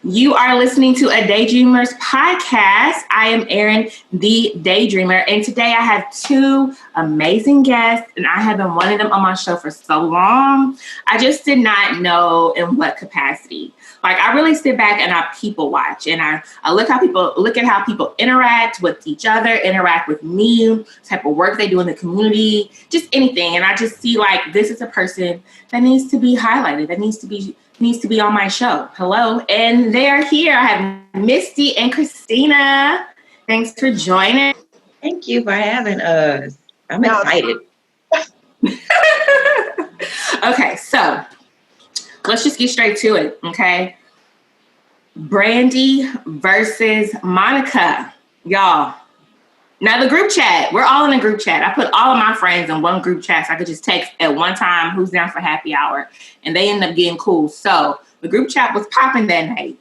You are listening to a Daydreamers podcast. I am Erin, the Daydreamer, and today I have two amazing guests, and I have been wanting them on my show for so long. I just did not know in what capacity. Like, I really sit back and I people watch, and I look at how people interact with each other, interact with me, type of work they do in the community, just anything. And I just see like this is a person that needs to be highlighted, that needs to be on my show. Hello. And they're here. I have Mystee and Christina. Thanks for joining. Thank you for having us. I'm excited. Okay, so let's just get straight to it, okay? Brandy versus Monica. Y'all. Now the group chat, we're all in a group chat. I put all of my friends in one group chat so I could just text at one time who's down for happy hour. And they ended up getting cool. So the group chat was popping that night.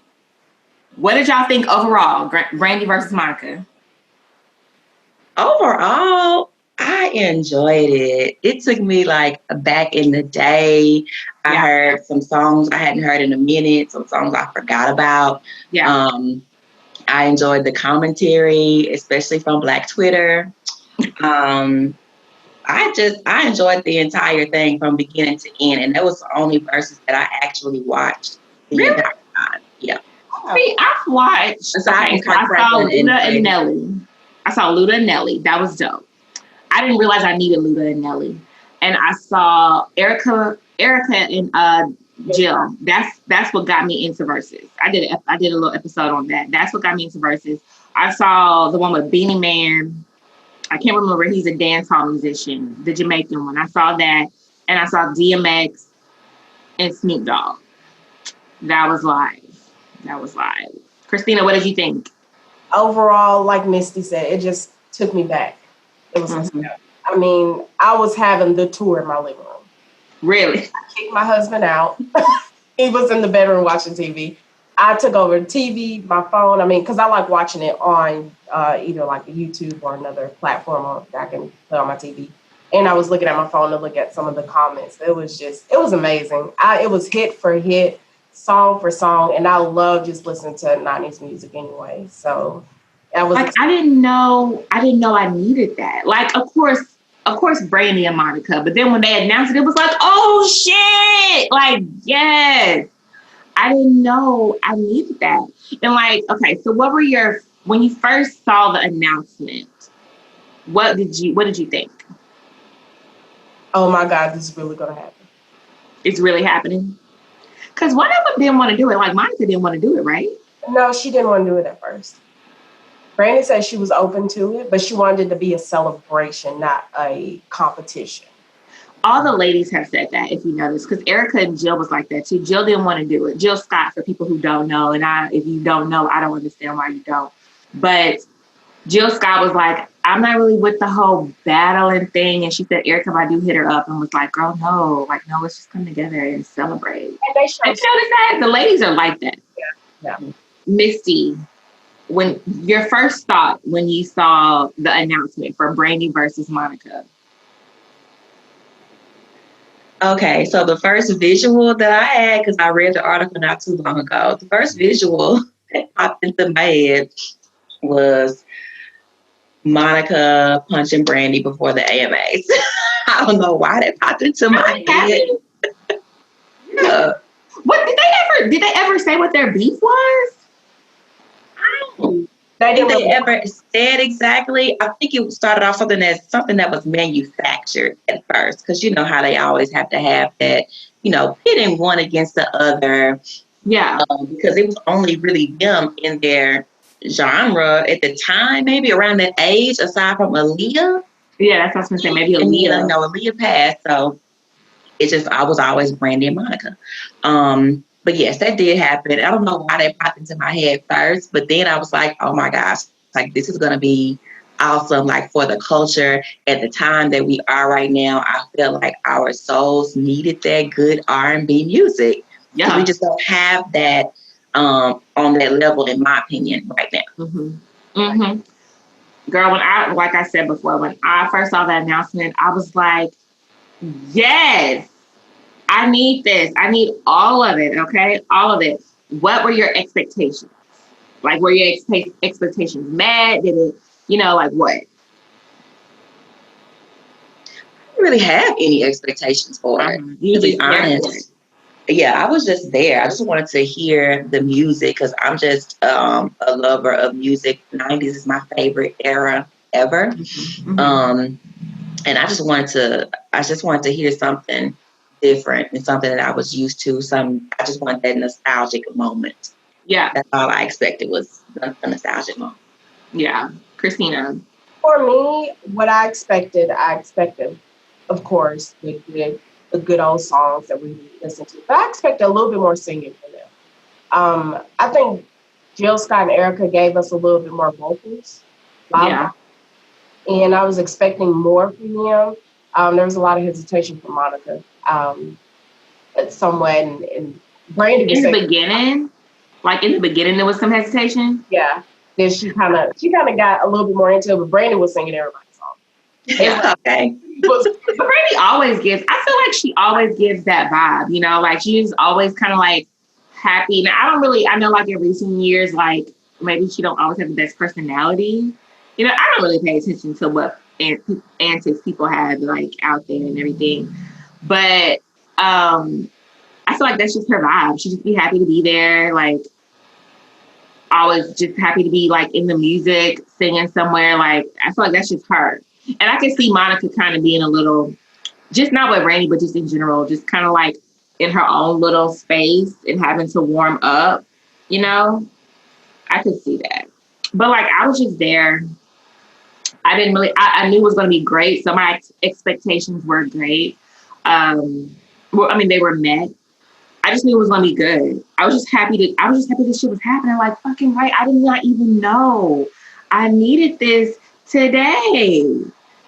What did y'all think overall, Brandy versus Monica? Overall, I enjoyed it. It took me like back in the day. I heard some songs I hadn't heard in a minute, some songs I forgot about. Yeah. I enjoyed the commentary, especially from Black Twitter. I enjoyed the entire thing from beginning to end, and that was the only verses that I actually watched the entire time. Yeah. See, I've watched. I saw Luda and Nelly. I saw Luda and Nelly. That was dope. I didn't realize I needed Luda and Nelly, and I saw Erica and Jill. That's what got me into verses. I did a little episode on that. That's what got me into verses. I saw the one with Beanie Man. I can't remember. He's a dance hall musician, the Jamaican one. I saw that, and I saw DMX and Snoop Dogg. That was live. Christina, what did you think? Overall, like Mystee said, it just took me back. It was. I mean, I was having the tour in my living room. Really? I kicked my husband out. He was in the bedroom watching TV. I took over the TV, my phone. I mean, because I like watching it on either like YouTube or another platform that I can put on my TV. And I was looking at my phone to look at some of the comments. It was amazing. It was hit for hit, song for song. And I love just listening to 90s music anyway. So that was like, I didn't know I needed that. Like, of course, Brandy and Monica. But then when they announced it, it was like, oh, shit. Like, yes. I didn't know I needed that. And like, okay, so what were when you first saw the announcement, what did you think? Oh my God, this is really going to happen. It's really happening? Because one of them didn't want to do it. Like, Monica didn't want to do it, right? No, she didn't want to do it at first. Brandy said she was open to it, but she wanted it to be a celebration, not a competition. All the ladies have said that, if you notice, because Erica and Jill was like that too. Jill didn't want to do it. Jill Scott, for people who don't know, and if you don't know, I don't understand why you don't. But Jill Scott was like, I'm not really with the whole battling thing. And she said Erica Badu hit her up and was like, girl, no, let's just come together and celebrate. And they showed that. The ladies are like that. Yeah. Mystee, when your first thought when you saw the announcement for Brandy versus Monica. Okay, so the first visual that I had, because I read the article not too long ago, the first visual that popped into my head was Monica punching Brandy before the AMAs. I don't know why that popped into my head. Yeah. What did they ever say what their beef was? I don't know. Did they ever said exactly? I think it started off something that was manufactured at first, because you know how they always have to have that, pitting one against the other. Yeah. Because it was only really them in their genre at the time, maybe around that age, aside from Aaliyah. Yeah, that's what I was going to say. Maybe Aaliyah. Aaliyah passed, so I was always Brandy and Monica. But yes, that did happen. I don't know why that popped into my head first, but then I was like, oh my gosh, like this is going to be awesome. Like for the culture at the time that we are right now, I feel like our souls needed that good R&B music. Yeah. We just don't have that on that level, in my opinion, right now. Mm-hmm. Mm-hmm. Girl, like I said before, when I first saw that announcement, I was like, yes. I need this. I need all of it, okay? All of it. what were your expectations? Like, were your expectations met? Did it, like what? I didn't really have any expectations for it, You to be just there for it. honest. Yeah, I was just there. I just wanted to hear the music because I'm just a lover of music. 90s is my favorite era ever. And I just wanted to hear something different and something that I was used to. I just wanted that nostalgic moment. Yeah. That's all I expected was a nostalgic moment. Yeah. Christina. For me, what I expected, of course, the good old songs that we listen to. But I expected a little bit more singing from them. I think Jill Scott and Erica gave us a little bit more vocals. Yeah. And I was expecting more from them. There was a lot of hesitation from Monica. Somewhat, and Brandy was in the beginning, there was some hesitation. Yeah. Then she kind of got a little bit more into it, but Brandy was singing everybody's song. Yeah. Okay. But Brandy always gives. I feel like she always gives that vibe. Like she's always kind of like happy. Now I know like in recent years, like maybe she don't always have the best personality. I don't really pay attention to what antics people have like out there and everything. But I feel like that's just her vibe. She just be happy to be there, like always just happy to be like in the music, singing somewhere. Like I feel like that's just her. And I can see Monica kind of being a little, just not with Randy, but just in general, just kind of like in her own little space and having to warm up. I could see that. But like I was just there. I didn't really. I knew it was going to be great, so my expectations were great. They were met. I just knew it was gonna be good. I was just happy this shit was happening. Like fucking right. I did not even know I needed this today.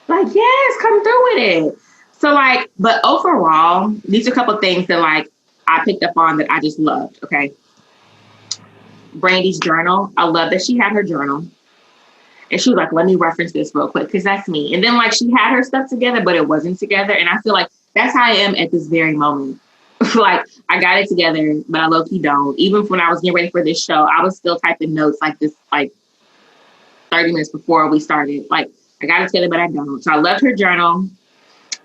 Like, yes, come through with it. So like, but overall, these are a couple of things that like I picked up on that I just loved. Okay. Brandy's journal. I love that she had her journal. And she was like, let me reference this real quick because that's me. And then like she had her stuff together, but it wasn't together. And I feel like that's how I am at this very moment. Like I got it together, but I low-key don't. Even when I was getting ready for this show, I was still typing notes like this, like 30 minutes before we started. Like I got it together, but I don't. So I loved her journal.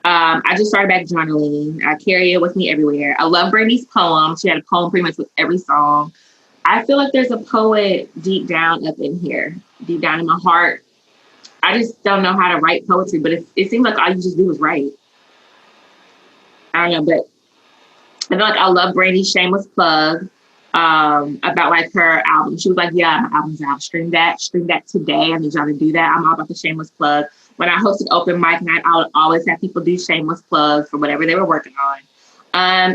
I just started back journaling. I carry it with me everywhere. I love Brandy's poem. She had a poem pretty much with every song. I feel like there's a poet deep down up in here, deep down in my heart. I just don't know how to write poetry, but it seems like all you just do is write. I don't know, but I feel like I love Brandy's shameless plug about like her album. She was like, yeah, my album's out. Stream that today. I need y'all to do that. I'm all about the shameless plug. When I hosted open mic night, I would always have people do shameless plugs for whatever they were working on.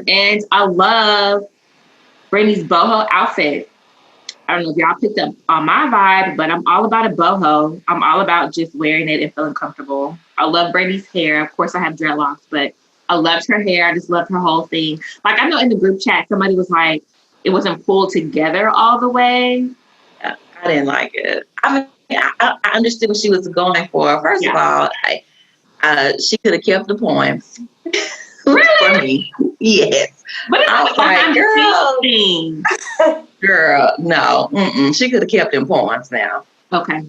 And I love Brandy's boho outfit. I don't know if y'all picked up on my vibe, but I'm all about a boho. I'm all about just wearing it and feeling comfortable. I love Brandy's hair. Of course, I have dreadlocks, but I loved her hair. I just loved her whole thing. Like, I know in the group chat, somebody was like, it wasn't pulled together all the way. I didn't like it. I understood what she was going for. First of all, she could have kept the poems. Really? For me. Yes. But it's I was like, girl, no. She could have kept them poems now. Okay.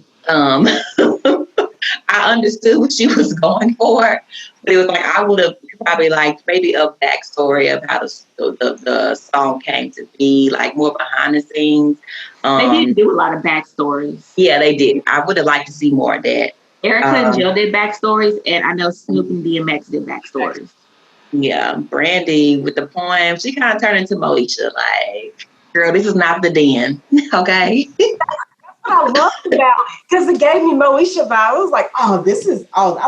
I understood what she was going for, but it was like I would have probably liked maybe a backstory of how the song came to be, like more behind the scenes. They didn't do a lot of backstories. Yeah, they didn't. I would have liked to see more of that. Erica and Jill did backstories, and I know Snoop and DMX did backstories. Yeah, Brandy with the poem, she kind of turned into Moesha, like, girl, this is not the den, okay? I loved about it because it gave me Moesha vibe. I was like, I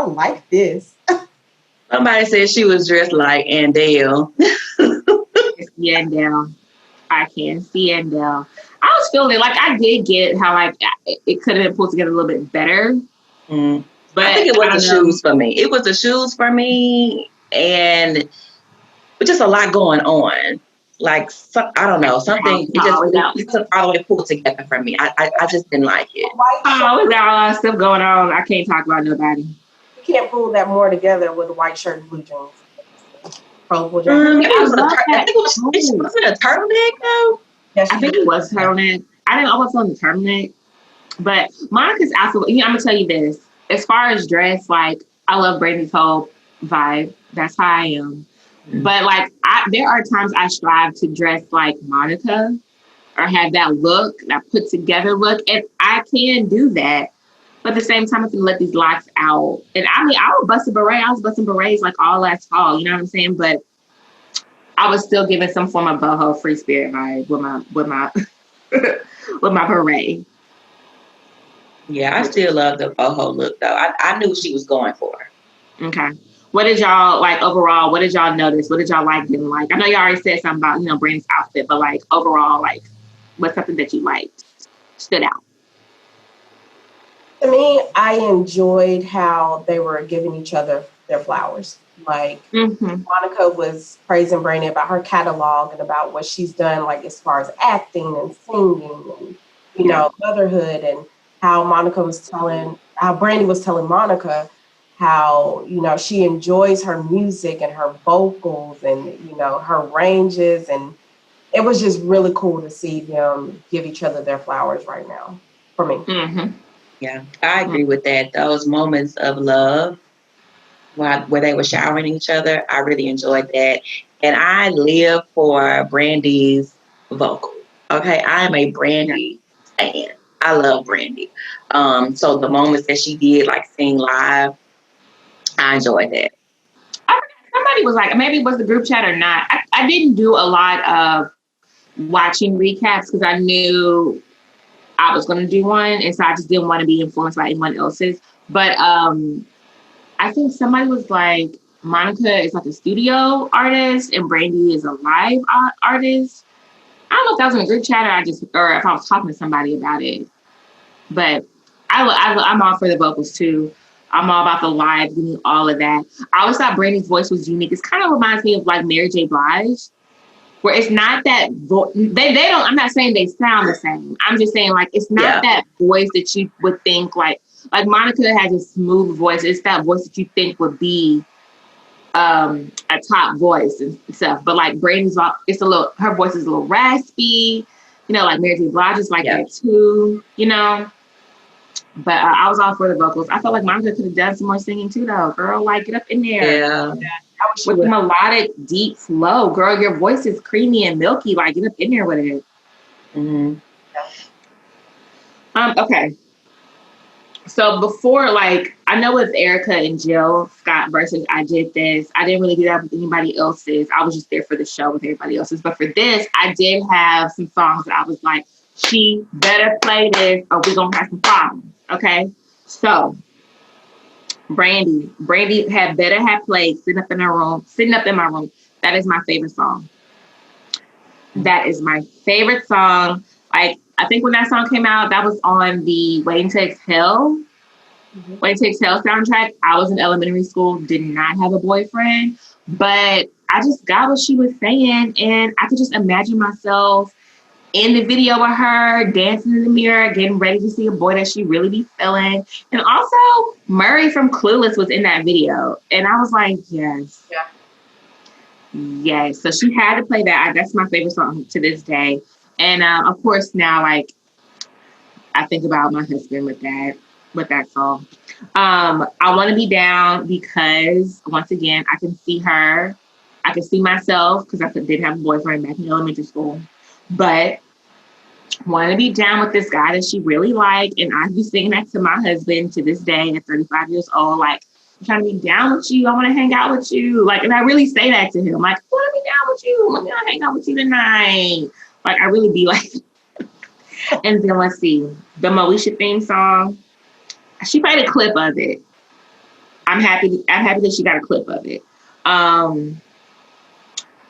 like this. Somebody said she was dressed like Andale. Yandel. I can see Yandel. I was feeling it. Like, I did get how, like, it could have been pulled together a little bit better. But I think it was the shoes for me. It was the shoes for me, and just a lot going on. Like, I don't know, something, it took all the way pulled together for me. I just didn't like it. Oh, we got a lot of stuff going on. I can't talk about nobody. You can't pull that more together with a white shirt and blue jeans. I think it was a turtleneck, though. Yeah, I think it was turtleneck. I didn't always on the turtleneck, but Monica's outfit. I'm gonna tell you this. As far as dress, like I love Brandy's whole vibe. That's how I am. But like, there are times I strive to dress like Monica or have that look, that put together look, and I can do that. But at the same time, I can let these locks out. And I mean, I would bust a beret. I was busting berets like all last fall. You know what I'm saying? But I was still giving some form of boho free spirit vibe with my with my beret. Yeah, I still love the boho look though. I knew she was going for her. Okay. What did y'all like overall? What did y'all notice? What did y'all like, didn't like? I know you already said something about, Brandy's outfit, but like overall, like what's something that you liked, stood out? To me, I enjoyed how they were giving each other their flowers. Like Monica was praising Brandy about her catalog and about what she's done, like as far as acting and singing and motherhood, and how Brandy was telling Monica how she enjoys her music and her vocals and her ranges, and it was just really cool to see them give each other their flowers right now for me. Yeah, I agree with that. Those moments of love where they were showering each other, I really enjoyed that. And I live for Brandy's vocal. Okay, I am a Brandy fan. I love Brandy. So the moments that she did, like sing live, I enjoyed that. Somebody was like, maybe it was the group chat or not. I didn't do a lot of watching recaps because I knew I was going to do one, and so I just didn't want to be influenced by anyone else's. But I think somebody was like, Monica is like a studio artist and Brandy is a live artist. I don't know if that was in a group chat or if I was talking to somebody about it. But I'm all for the vocals too. I'm all about the live, all of that. I always thought Brandy's voice was unique. It kind of reminds me of like Mary J. Blige, where it's not that they don't. I'm not saying they sound the same. I'm just saying like it's not that voice that you would think like Monica has a smooth voice. It's that voice that you think would be a top voice and stuff. But like Brandy's, her voice is a little raspy. Like Mary J. Blige is like that too. But I was all for the vocals. I felt like Monica could have done some more singing too, though. Girl, like get up in there. Yeah. With the melodic, deep flow. Girl, your voice is creamy and milky. Like get up in there with it. Okay. So before, like, I know with Erica and Jill Scott versus I Did This, I didn't really do that with anybody else's. I was just there for the show with everybody else's. But for this, I did have some songs that I was like, she better play this or we're going to have some problems. Okay? So, Brandy had better have played Sitting Up in My Room. That is my favorite song. That is my favorite song. Like, I think when that song came out, that was on the Waiting to Exhale. Waiting to Exhale soundtrack. I was in elementary school, did not have a boyfriend, but I just got what she was saying, and I could just imagine myself in the video with her, dancing in the mirror, getting ready to see a boy that she really be feeling. And also, Murray from Clueless was in that video, and I was like, yes. Yeah. Yes, so she had to play that. That's my favorite song to this day. And of course, now like I think about my husband with that song. I Want to Be Down because once again I can see her, I can see myself because I did have a boyfriend back in elementary school, but Want to Be Down with this guy that she really liked, and I be singing that to my husband to this day at 35 years old, like. I'm trying to be down with you. I want to hang out with you. Like, and I really say that to him. Like, I want to be down with you. I'm going to hang out with you tonight. Like, I really be like, and then let's see, the Moesha theme song. She played a clip of it. I'm happy that she got a clip of it. I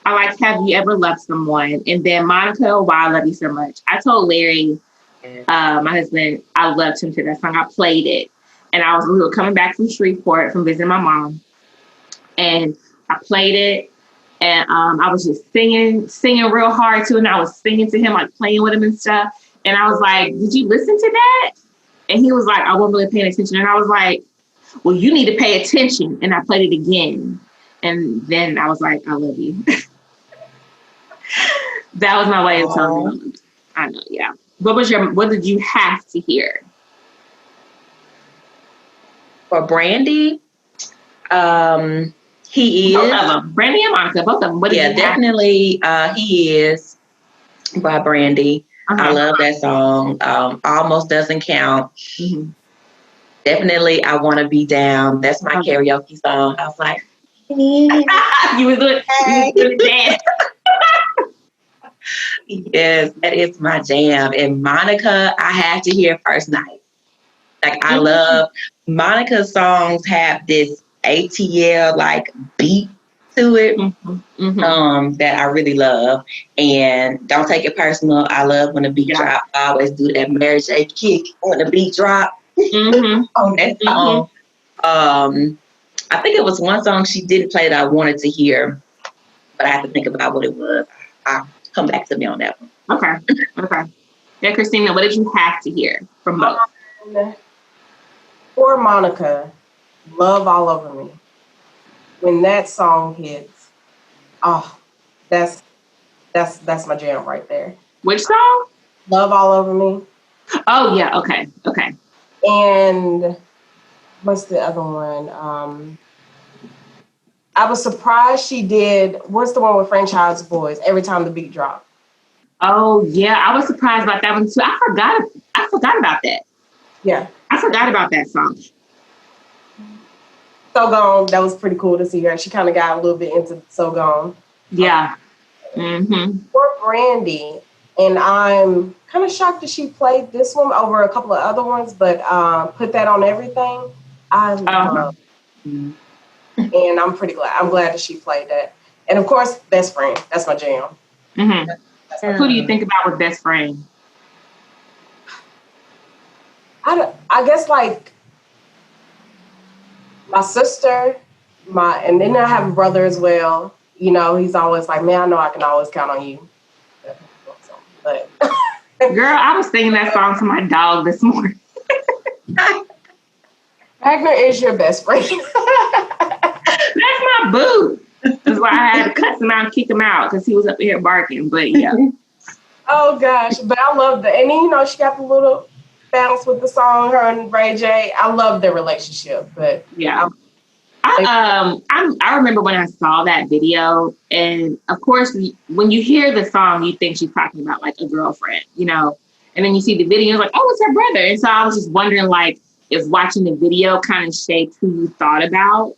like Have You Ever Loved Someone? And then Monica, Why I Love You So Much. I told Larry, my husband, I loved him to that song. I played it. And we were coming back from Shreveport from visiting my mom. And I played it. And I was just singing real hard too. And I was singing to him, like playing with him and stuff. And I was like, did you listen to that? And he was like, I wasn't really paying attention. And I was like, well, you need to pay attention. And I played it again. And then I was like, I love you. That was my way of telling you. I know, yeah. What did you have to hear? For Brandy, he Both is. of them. Brandy and Monica, both of them. What did you definitely. He is by Brandy. I love that song. Almost Doesn't Count. Mm-hmm. Definitely, I Want to Be Down. That's my karaoke song. I was like, you was doing the dance. Yes, that is my jam. And Monica, I had to hear First Night. Like, I love Monica's songs have this ATL like beat to it. That I really love. And Don't Take It Personal. I love when the beat drop. I always do that Mary J kick when the beat drop on that song. I think it was one song she didn't play that I wanted to hear, but I have to think about what it was. I'll come back to me on that one. Okay. Yeah, Christina, what did you have to hear from both? For Monica, Love All Over Me. When that song hits, that's my jam right there. Which song? Love All Over Me. Oh yeah, okay. And what's the other one? I was surprised she did. What's the one with Franchise Boys? Every time the beat dropped. Oh yeah, I was surprised about that one too. I forgot about that. Yeah, I forgot about that song. So Gone. That was pretty cool to see her. She kind of got a little bit into So Gone. Yeah. For Brandy, and I'm kind of shocked that she played this one over a couple of other ones, but Put That on Everything. I love. And I'm pretty glad. I'm glad that she played that. And of course, Best Friend. That's my jam. Who do you think about with Best Friend? I guess like my sister, and then I have a brother as well. You know, he's always like, man, I know I can always count on you. But girl, I was singing that song to my dog this morning. Wagner is your best friend. That's my boo. That's why I had to cut him out and kick him out because he was up here barking. But yeah. Oh gosh, but I love that. And you know, she got the little bounce with the song, her and Ray J. I love their relationship. But yeah. I remember when I saw that video, and of course, when you hear the song, you think she's talking about like a girlfriend, you know, and then you see the video, like, oh, it's her brother. And so I was just wondering, like, if watching the video kind of shaped who you thought about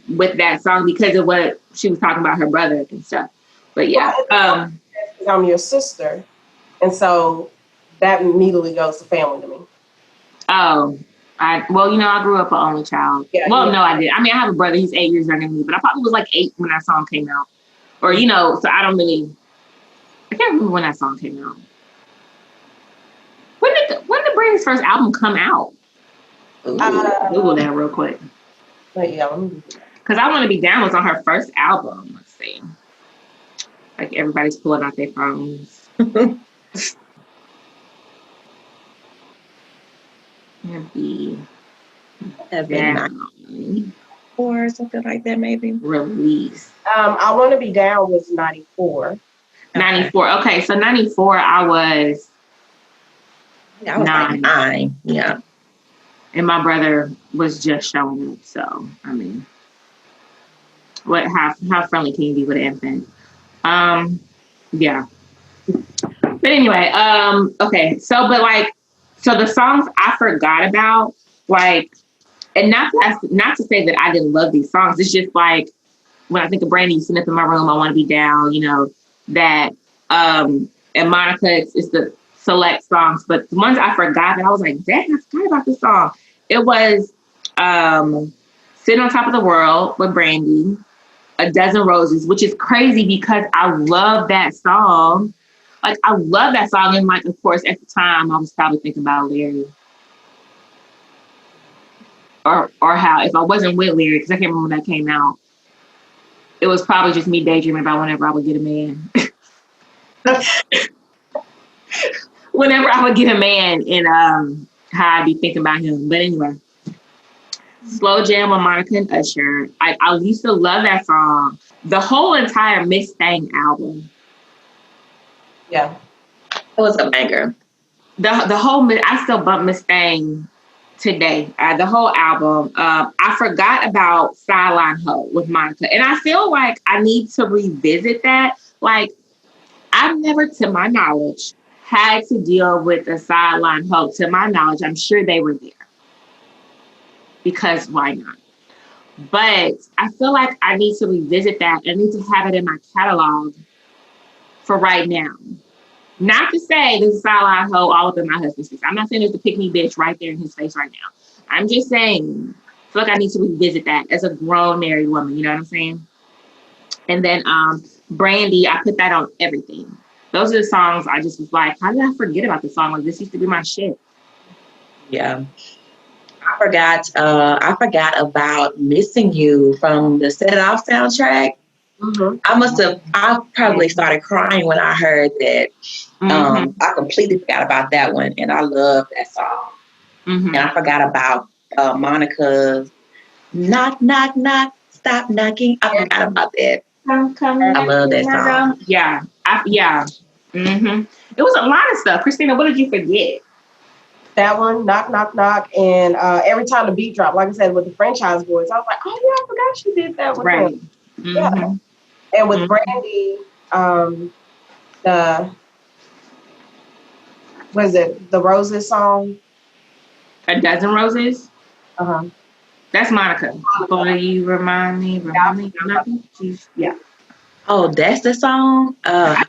with that song because of what she was talking about her brother and stuff. But yeah, I'm your sister, and so that immediately goes to family to me. Oh. I grew up an only child. Yeah, no, I did. I mean, I have a brother. He's 8 years younger than me, but I probably was like 8 when that song came out. Or, you know, so I can't remember when that song came out. When did Brandy's first album come out? Google that real quick. Because I Want to Be Down was on her first album. Let's see. Like everybody's pulling out their phones. Be down or something like that, maybe. Release. I Want to Be Down was 94. 94. Okay, so 94, I was 9. Like 9. Yeah. And my brother was just showing up. So, I mean, how friendly can you be with an infant? Yeah. But anyway, okay. So the songs I forgot about, like, and not to say that I didn't love these songs. It's just like when I think of Brandy, sitting up in my room, I Want to Be Down, you know, that, and Monica, it's the select songs. But the ones I forgot, and I was like, dang, I forgot about this song. It was Sitting on Top of the World with Brandy, A Dozen Roses, which is crazy because I love that song. Like, I love that song. And, like, of course, at the time, I was probably thinking about Larry. Or how, if I wasn't with Larry, because I can't remember when that came out, it was probably just me daydreaming about whenever I would get a man. Whenever I would get a man and how I'd be thinking about him. But anyway. Slow Jam with Monica and Usher. I used to love that song. The whole entire Mystee album. Yeah. It was a banger. The whole, I still bump Mystee today. The whole album. I forgot about Sideline Hoe with Monica. And I feel like I need to revisit that. Like, I've never, to my knowledge, had to deal with a Sideline Hoe. To my knowledge, I'm sure they were there. Because why not? But I feel like I need to revisit that. I need to have it in my catalog for right now. Not to say this is Sideline Hoe all up in my husband's face. I'm not saying there's a pick me bitch right there in his face right now. I'm just saying, I feel like I need to revisit that as a grown married woman. You know what I'm saying? And then Brandy, I put that on everything. Those are the songs I just was like, how did I forget about this song? Like, this used to be my shit. Yeah. I forgot about Missing You from the Set It Off soundtrack. I probably started crying when I heard that. I completely forgot about that one, and I love that song. And I forgot about Monica's Knock, Knock, Knock, Stop Knocking. I forgot about that. I love that song. Yeah. It was a lot of stuff. Christina, what did you forget? That one, Knock, Knock, Knock. And every time the beat dropped, like I said, with the Franchise Boys, I was like, oh, yeah, I forgot she did that with them. Yeah. And with Brandy, the Roses song? A Dozen Roses? Uh-huh. That's Monica. Boy, you remind me. Yeah. Oh, that's the song? I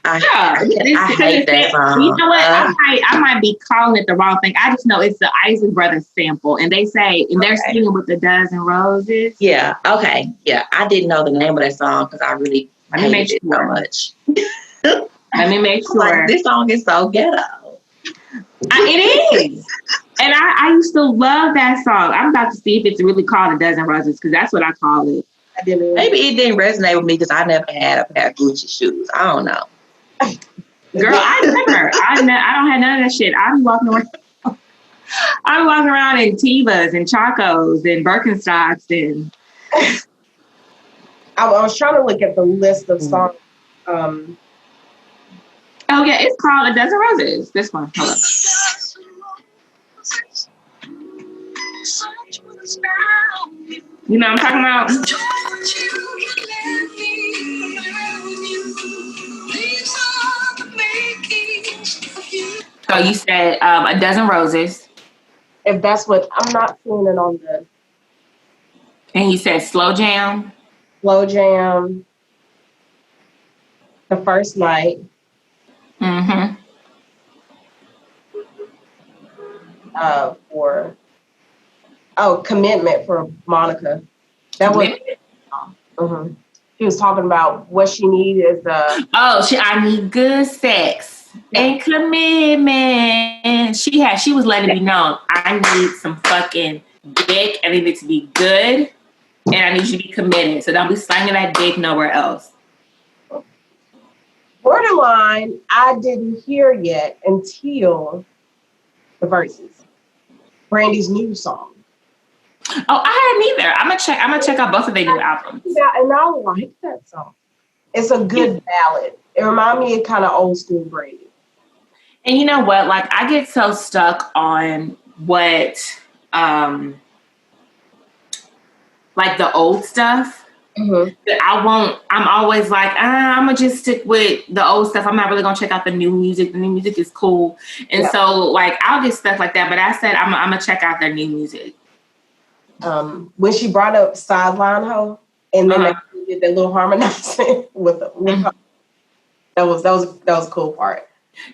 hate that song. You know what? I might be calling it the wrong thing. I just know it's the Isley Brothers sample. And they say, and they're singing with the Dozen Roses. Yeah, okay. Yeah, I didn't know the name of that song because I really hated it so much. Let me make sure. Like, this song is so ghetto. It is. And I used to love that song. I'm about to see if it's really called A Dozen Roses because that's what I call it. Maybe it didn't resonate with me because I never had a pair of Gucci shoes. I don't know. Girl, I don't have none of that shit. I'm walking around in Tevas and Chacos and Birkenstocks and. I was trying to look at the list of songs. Oh yeah, it's called A Dozen Roses. This one. Hold up. You know what I'm talking about? So you said A Dozen Roses. If that's what, I'm not seeing it on the. And you said Slow Jam. Slow Jam. The First Night. Commitment for Monica. That was. She was talking about what she needed is I need good sex and commitment. She was letting me know I need some fucking dick. I need it to be good, and I need you to be committed. So don't be slanging that dick nowhere else. Borderline, I didn't hear yet until the verses. Brandy's new song. Oh, I hadn't either. I'm gonna check out both of their new albums. Yeah, and I like that song. It's a good ballad. It reminds me of kind of old school Brandy. And you know what? Like, I get so stuck on what, like the old stuff. That I'm always like, I'm gonna just stick with the old stuff. I'm not really gonna check out the new music. The new music is cool. And so like, I'll get stuff like that. But I said, I'm gonna check out their new music. When she brought up Sideline Hoe, and then they did that little harmonizing with her. That was a cool part.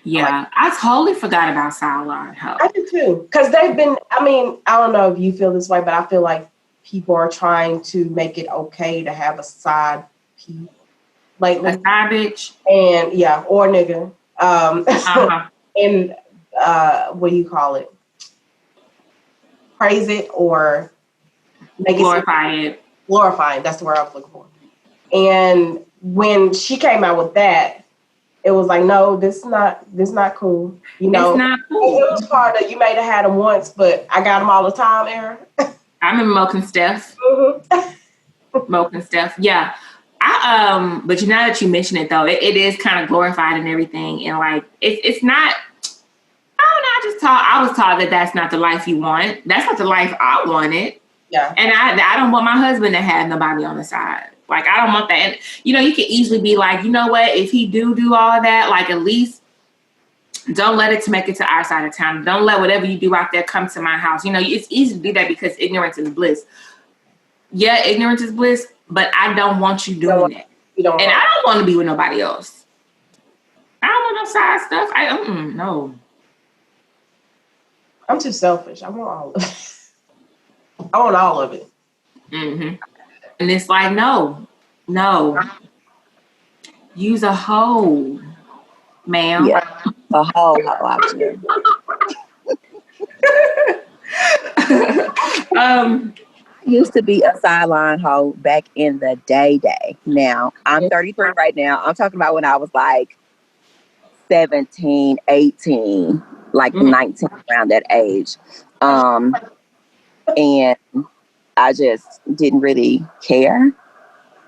Yeah, I totally forgot about Sideline Hoe. I did too, because they've been. I mean, I don't know if you feel this way, but I feel like people are trying to make it okay to have a side piece, like a side bitch, and or nigga, and what do you call it? Praise it or make it glorify it. That's the word I was looking for. And when she came out with that, it was like, no, this is not cool. You know, it's not cool. It was part of you may have had them once, but I got them all the time, Aaron. I remember Moke and Steph. Moke and Steph. Yeah. But now that you mention it though, it is kind of glorified and everything. And like, it's not, I don't know. I was taught that that's not the life you want. That's not the life I wanted. Yeah. And I don't want my husband to have nobody on the side. Like, I don't want that. And, you can easily be like, you know what? If he do all that, like, at least don't let it make it to our side of town. Don't let whatever you do out there come to my house. It's easy to do that because ignorance is bliss. Yeah, ignorance is bliss, but I don't want you doing it. And I don't want to be with nobody else. I don't want no side stuff. No. I'm too selfish. I want all of it. I want all of it. Mm-hmm. And it's like, no. Use a hoe, ma'am. Yeah, a hoe option. I used to be a sideline hoe back in the day. Now, I'm 33 right now. I'm talking about when I was like 17, 18, like 19, around that age. And I just didn't really care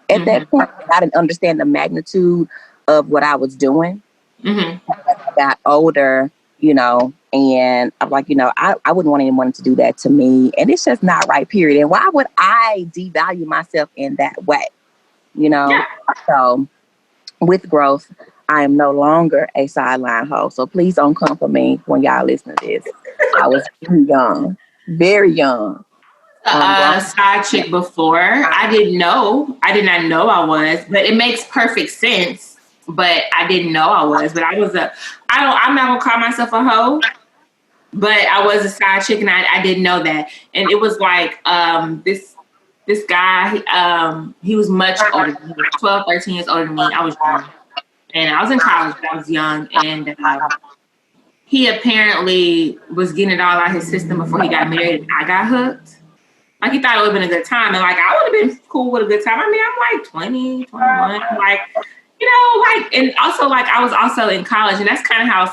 at that point. I didn't understand the magnitude of what I was doing. As I got older, and I'm like, I wouldn't want anyone to do that to me. And it's just not right, period. And why would I devalue myself in that way? Yeah. So with growth, I am no longer a sideline hoe. So please don't come for me when y'all listen to this. I was very young. Side chick before. I did not know I was, but it makes perfect sense. But I didn't know I was. But I'm not gonna call myself a hoe, but I was a side chick, and I didn't know that. And it was like this guy, he was much older than me, 12, 13 years older than me. I was young. And I was in college, but I was young, and he apparently was getting it all out of his system before he got married, and I got hooked. Like, he thought it would have been a good time. And, like, I would have been cool with a good time. I mean, I'm, like, 20, 21. Like, and also, like, I was also in college. And that's kind of how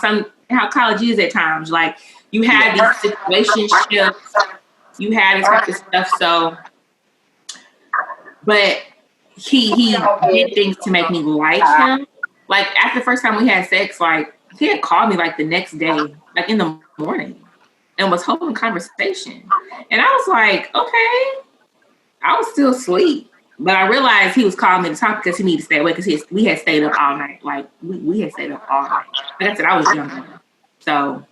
college is at times. Like, you had these situationships. You had this type of stuff. So, but he did things to make me like him. Like, after the first time we had sex, like, he had called me, like, the next day, like, in the morning. And was holding conversation. And I was like, okay. I was still asleep. But I realized he was calling me to talk because he needed to stay awake because we had stayed up all night. Like, we had stayed up all night. Like I said, I was young. So,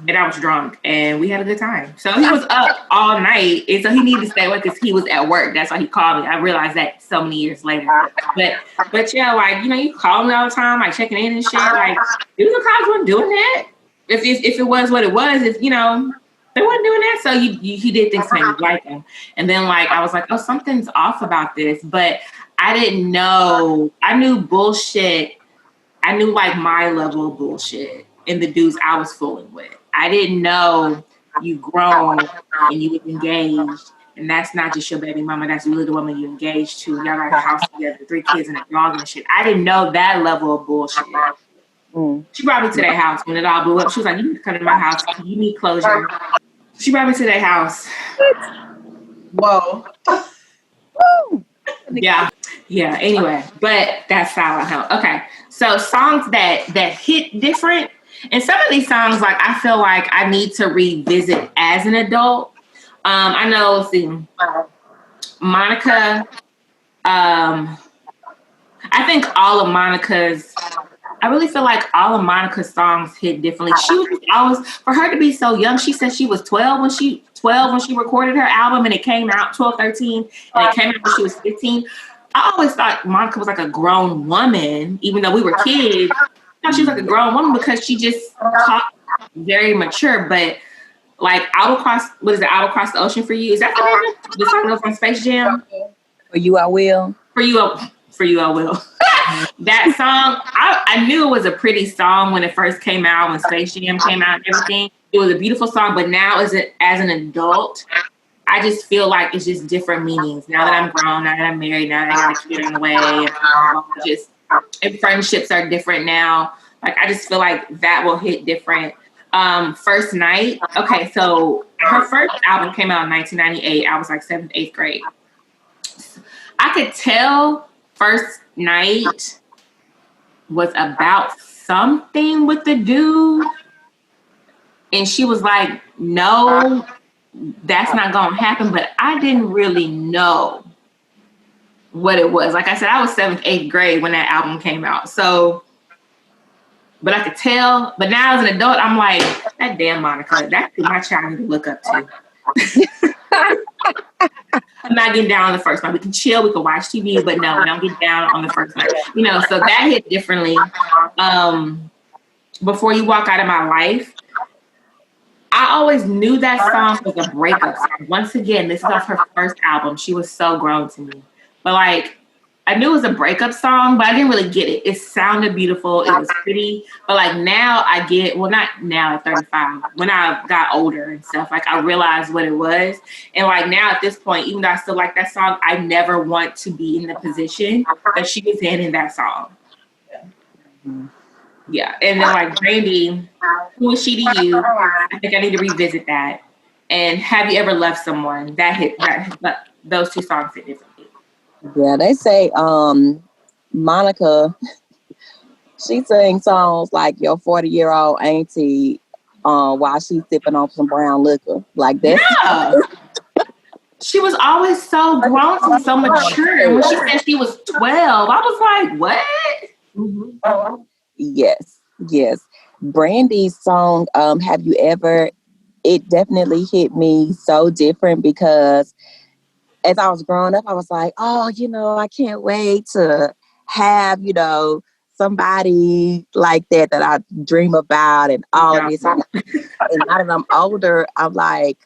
and I was drunk. And we had a good time. So he was up all night. And so he needed to stay awake because he was at work. That's why he called me. I realized that so many years later. But yeah, like, you call me all the time, like checking in and shit. Like, you was college wasn't doing that. If it was what it was, they wasn't doing that. So he did things to make me like him. And then, like, I was like, oh, something's off about this. But I didn't know. I knew bullshit. I knew, like, my level of bullshit in the dudes I was fooling with. I didn't know you grown and you was engaged. And that's not just your baby mama. That's really the woman you engaged to. Y'all got a house together, 3 kids and a dog and shit. I didn't know that level of bullshit. She brought me to their house when it all blew up. She was like, you need to come to my house. You need closure. She brought me to their house. Whoa. Yeah. Anyway, but that's Silent Hill. Okay. So songs that hit different. And some of these songs, like, I feel like I need to revisit as an adult. I know, let's see, Monica, I think all of Monica's, I really feel like all of Monica's songs hit differently. She was always, for her to be so young, she said she was 12 when she recorded her album, and it came out 12, 13, and it came out when she was 15. I always thought Monica was like a grown woman, even though we were kids. I thought she was like a grown woman because she just talked very mature. But like Out Across the Ocean for You? Is that the song that was on Space Jam? For You I Will. For You I Will. That song, I knew it was a pretty song when it first came out, when Space Jam came out and everything. It was a beautiful song, but now as an adult, I just feel like it's just different meanings. Now that I'm grown, now that I'm married, now that I got a kid on the way, and friendships are different now. Like, I just feel like that will hit different. First Night. Okay, so her first album came out in 1998. I was like 7th, 8th grade. I could tell First Night was about something with the dude. And she was like, no, that's not going to happen. But I didn't really know what it was. Like I said, I was 7th, 8th grade when that album came out. So, but I could tell. But now as an adult, I'm like, that damn Monica, that's who my child need to look up to. I'm not getting down on the first night. We can chill, we can watch TV, but no, don't get down on the first night. You know, so that hit differently. Before You Walk Out of My Life, I always knew that song was a breakup song. Once again, this is off her first album. She was so grown to me. But like, I knew it was a breakup song, but I didn't really get it. It sounded beautiful. It was pretty. But like now I get, well, not now at 35, when I got older and stuff, like I realized what it was. And like now at this point, even though I still like that song, I never want to be in the position that she was in that song. Yeah. And then like Brandy, Who Is She to You? I think I need to revisit that. And Have You Ever Loved Someone? Those two songs hit differently. Yeah, they say Monica, she sings songs like your 40-year-old auntie while she's sipping on some brown liquor. Like that. Yeah. She was always so grown and so mature. And when she said she was 12, I was like, what? Mm-hmm. Yes. Brandy's song, Have You Ever, it definitely hit me so different because as I was growing up, I was like, oh, you know, I can't wait to have, you know, somebody like that I dream about and all of this. And now that I'm older, I'm like,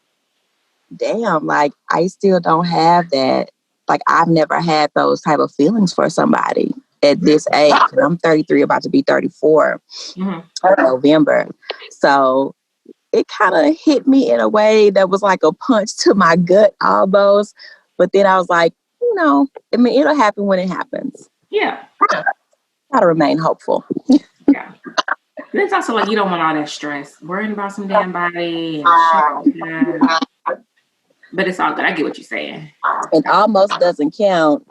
damn, like I still don't have that. Like I've never had those type of feelings for somebody at this age. And I'm 33, about to be 34 in November. So it kind of hit me in a way that was like a punch to my gut almost. But then I was like, you know, I mean, it'll happen when it happens. Yeah. Gotta remain hopeful. Yeah. And it's also like you don't want all that stress, worrying about some damn body and shit like that. But it's all good. I get what you're saying. And Almost Doesn't Count.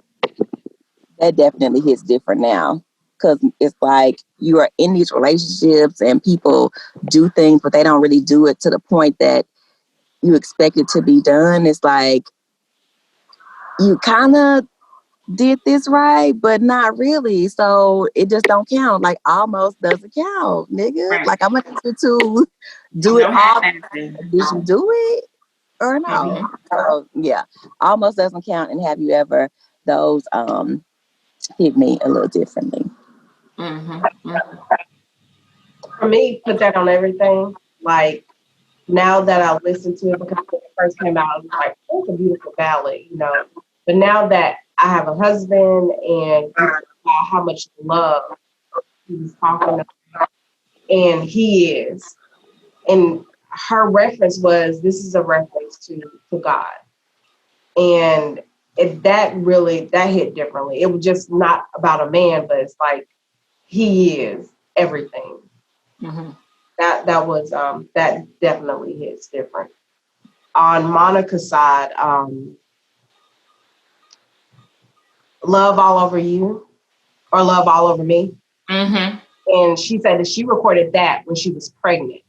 That definitely hits different now. Because it's like you are in these relationships and people do things, but they don't really do it to the point that you expect it to be done. It's like you kind of did this right, but not really. So it just don't count. Like almost doesn't count, nigga. Right. Like I'm gonna need you to do it all. Did you do it or no? Mm-hmm. So yeah, almost doesn't count. And Have You Ever? Those hit me a little differently. Mm-hmm. For me, put that on everything. Like now that I listen to it, because when it first came out, I was like, oh, it's a beautiful ballad, you know. But now that I have a husband and how much love he's talking about, and he is, and her reference was, this is a reference to God. And that hit differently. It was just not about a man, but it's like, he is everything. Mm-hmm. That was that definitely hits different. On Monica's side, Love All Over You or Love All Over Me. Mm-hmm. And she said that she recorded that when she was pregnant.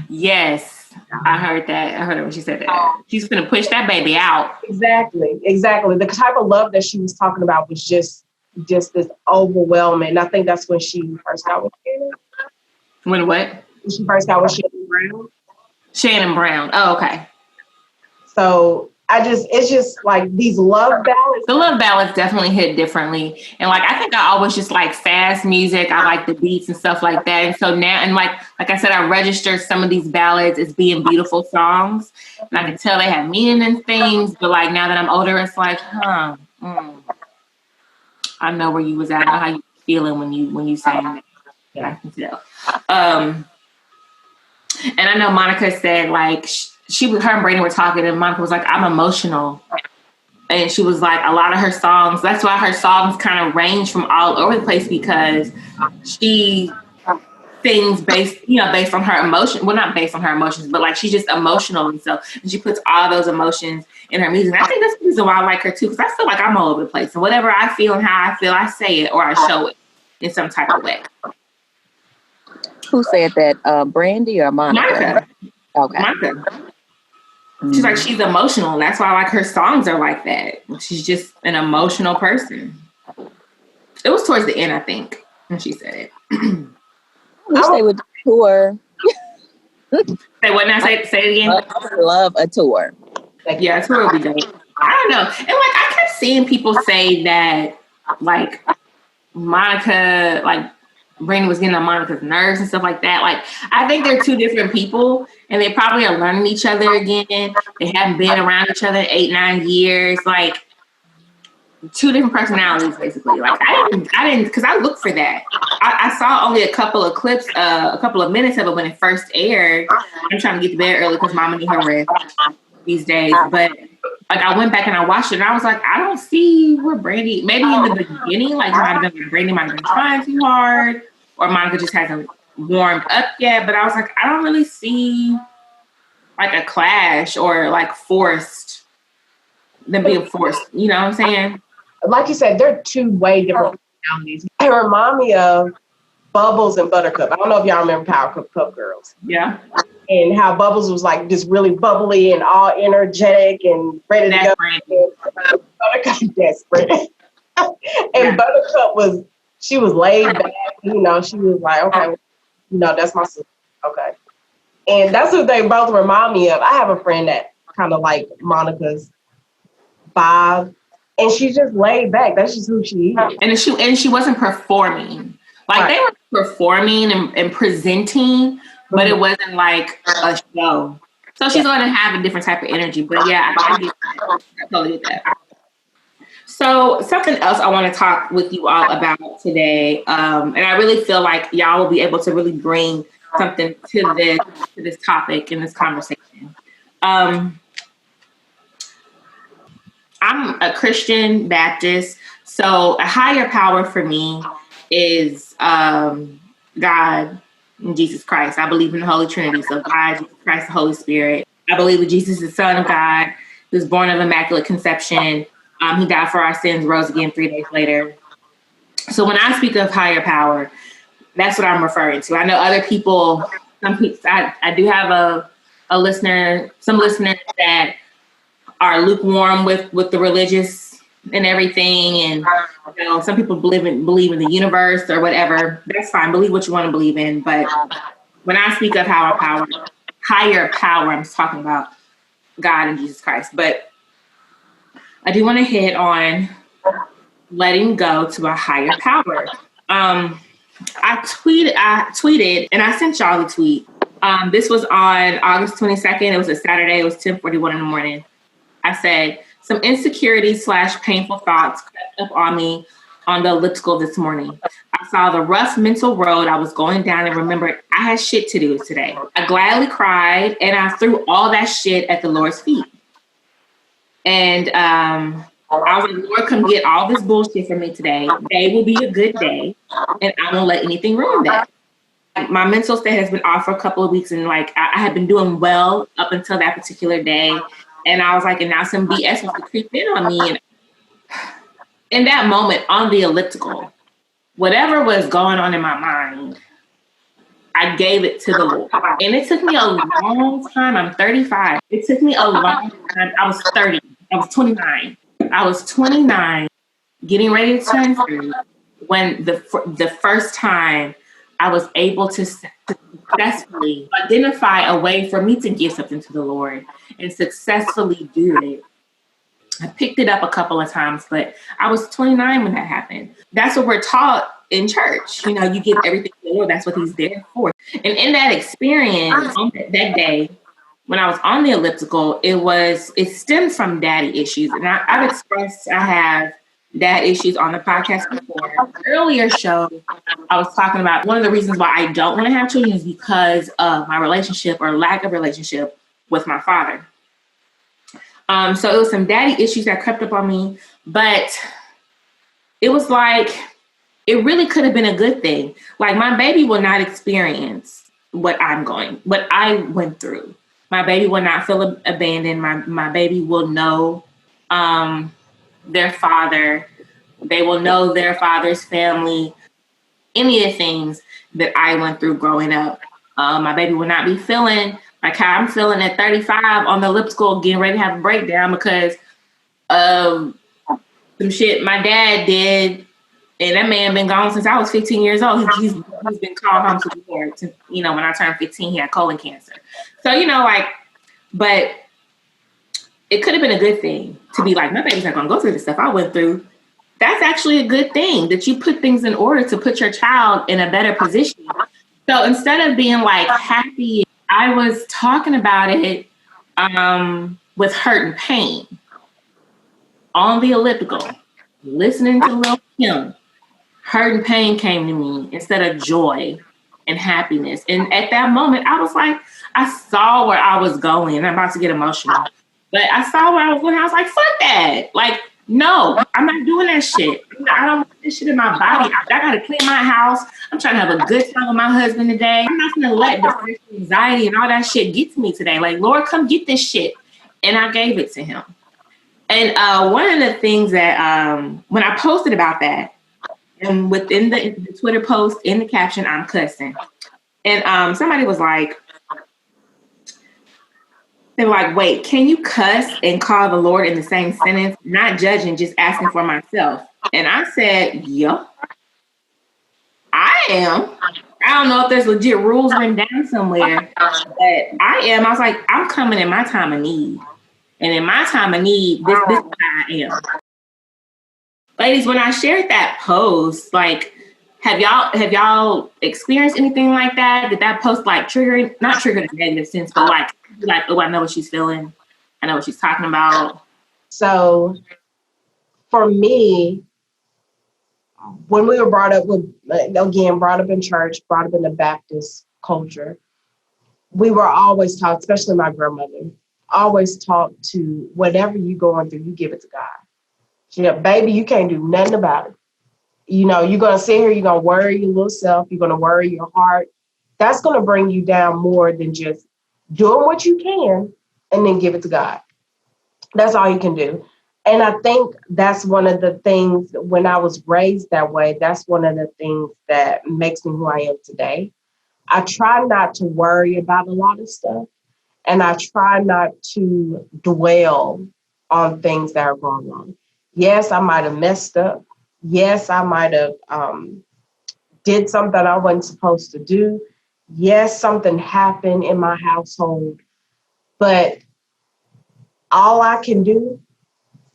Yes, I heard that. I heard it when she said that. She's going to push that baby out. Exactly. The type of love that she was talking about was just this overwhelming. And I think that's when she first got with Shannon. When what? When she first got with Shannon Brown. Shannon Brown. Oh, okay. So it's just like these love ballads. The love ballads definitely hit differently. And like, I think I always just like fast music. I like the beats and stuff like that. And so now, and like I said, I registered some of these ballads as being beautiful songs. And I can tell they have meaning and things. But like now that I'm older, it's like, I know where you was at. I know how you were feeling when you sang that. Yeah, I can tell. And I know Monica said like, her and Brandy were talking and Monica was like, I'm emotional. And she was like, a lot of her songs, that's why her songs kind of range from all over the place, because she things based on her emotion. Well, not based on her emotions, but like she's just emotional, and she puts all those emotions in her music. And I think that's the reason why I like her too, because I feel like I'm all over the place, and whatever I feel and how I feel, I say it or I show it in some type of way. Who said that? Brandy or Monica? Okay. Monica. She's like, she's emotional, and that's why like her songs are like that. She's just an emotional person. It was towards the end, I think, when she said it. I wish they would tour. Say what now? Say it again. I would love a tour. Yeah, a tour would be dope. I don't know. And like I kept seeing people say that like Monica, like Brandy was getting on Monica's nerves and stuff like that. Like I think they're two different people, and they probably are learning each other again. They haven't been around each other 8-9 years. Like two different personalities, basically. Like I didn't, because I looked for that. I saw only a couple of clips, a couple of minutes of it when it first aired. I'm trying to get to bed early because Mama need her rest these days. But like I went back and I watched it, and I was like, I don't see where Brandy. Maybe in the beginning, like might have been Brandy might have been trying too hard, or Monica just hasn't warmed up yet. But I was like, I don't really see like a clash or like them being forced. You know what I'm saying? Like you said, they're two way different personalities. They remind me of Bubbles and Buttercup. I don't know if y'all remember Powerpuff Girls. Yeah. And how Bubbles was like just really bubbly and all energetic and ready to go. Buttercup desperate. And Buttercup she was laid back. You know, she was like, okay, that's my sister. Okay. And that's what they both remind me of. I have a friend that kind of like Monica's vibe. And she's just laid back. That's just who she is. And she wasn't performing. Like they were performing and presenting, but it wasn't like a show. So she's going to have a different type of energy. But yeah, I get that. I totally get that. So something else I want to talk with you all about today, and I really feel like y'all will be able to really bring something to this topic in this conversation. I'm a Christian Baptist, so a higher power for me is God and Jesus Christ. I believe in the Holy Trinity, so God, Jesus Christ, the Holy Spirit. I believe that Jesus is the Son of God. He was born of Immaculate Conception. He died for our sins, rose again 3 days later. So when I speak of higher power, that's what I'm referring to. I know other people, I do have a listener, some listeners that are lukewarm with the religious and everything, and some people believe in the universe or whatever. That's fine. Believe what you want to believe in. But when I speak of higher power, I'm talking about God and Jesus Christ. But I do want to hit on letting go to a higher power. I tweeted, and I sent y'all the tweet. This was on August 22nd. It was a Saturday. It was 10:41 in the morning. I said, some insecurity / painful thoughts crept up on me on the elliptical this morning. I saw the rough mental road I was going down and remembered I had shit to do today. I gladly cried, and I threw all that shit at the Lord's feet. And I was like, Lord, come get all this bullshit from me today. Today will be a good day, and I won't let anything ruin that. My mental state has been off for a couple of weeks, and like I had been doing well up until that particular day. And I was like, and now some BS was to creep in on me. And in that moment on the elliptical, whatever was going on in my mind, I gave it to the Lord. And it took me a long time. I'm 35. It took me a long time. I was 30. I was 29. I was 29, getting ready to turn 30, when the first time I was able to successfully identify a way for me to give something to the Lord and successfully do it. I picked it up a couple of times, but I was 29 when that happened. That's what we're taught in church. You give everything to the Lord. That's what he's there for. And in that experience, on that day, when I was on the elliptical, it stemmed from daddy issues. And I've expressed I have dad issues on the podcast before. Earlier show, I was talking about one of the reasons why I don't want to have children is because of my relationship or lack of relationship with my father. So it was some daddy issues that crept up on me, but it was like it really could have been a good thing. Like, my baby will not experience what I went through. My baby will not feel abandoned. My baby will know their father. They will know their father's family. Any of the things that I went through growing up. My baby will not be feeling like how I'm feeling at 35 on the elliptical, getting ready to have a breakdown because of some shit my dad did. And that man been gone since I was 15 years old. He's been called home to the Lord. When I turned 15, he had colon cancer. So, but it could have been a good thing to be like, my baby's not going to go through the stuff I went through. That's actually a good thing that you put things in order to put your child in a better position. So instead of being like happy, I was talking about it with hurt and pain on the elliptical, listening to Lil Kim. Hurt and pain came to me instead of joy and happiness. And at that moment, I was like, I saw where I was going. And I'm about to get emotional. But I saw where I was going. I was like, fuck that. Like, no, I'm not doing that shit. I don't want this shit in my body. I got to clean my house. I'm trying to have a good time with my husband today. I'm not going to let depression, anxiety, and all that shit get to me today. Like, Lord, come get this shit. And I gave it to him. And one of the things that when I posted about that, and within the Twitter post, in the caption, I'm cussing. And somebody was like, they were like, wait, can you cuss and call the Lord in the same sentence? Not judging, just asking for myself. And I said, yeah, I am. I don't know if there's legit rules written down somewhere, but I am. I was like, I'm coming in my time of need. And in my time of need, this is how I am. Ladies, when I shared that post, like, have y'all experienced anything like that? Did that post not trigger in a negative sense, but like, oh, I know what she's feeling. I know what she's talking about. So for me, when we were brought up in church, brought up in the Baptist culture, we were always taught, especially my grandmother, always taught to whatever you're going through, you give it to God. Yeah, baby, you can't do nothing about it. You're going to sit here, you're going to worry your little self, you're going to worry your heart. That's going to bring you down more than just doing what you can and then give it to God. That's all you can do. And I think that's one of the things, when I was raised that way, that's one of the things that makes me who I am today. I try not to worry about a lot of stuff. And I try not to dwell on things that are going on. Yes, I might have messed up. Yes, I might have did something I wasn't supposed to do. Yes, something happened in my household. But all I can do,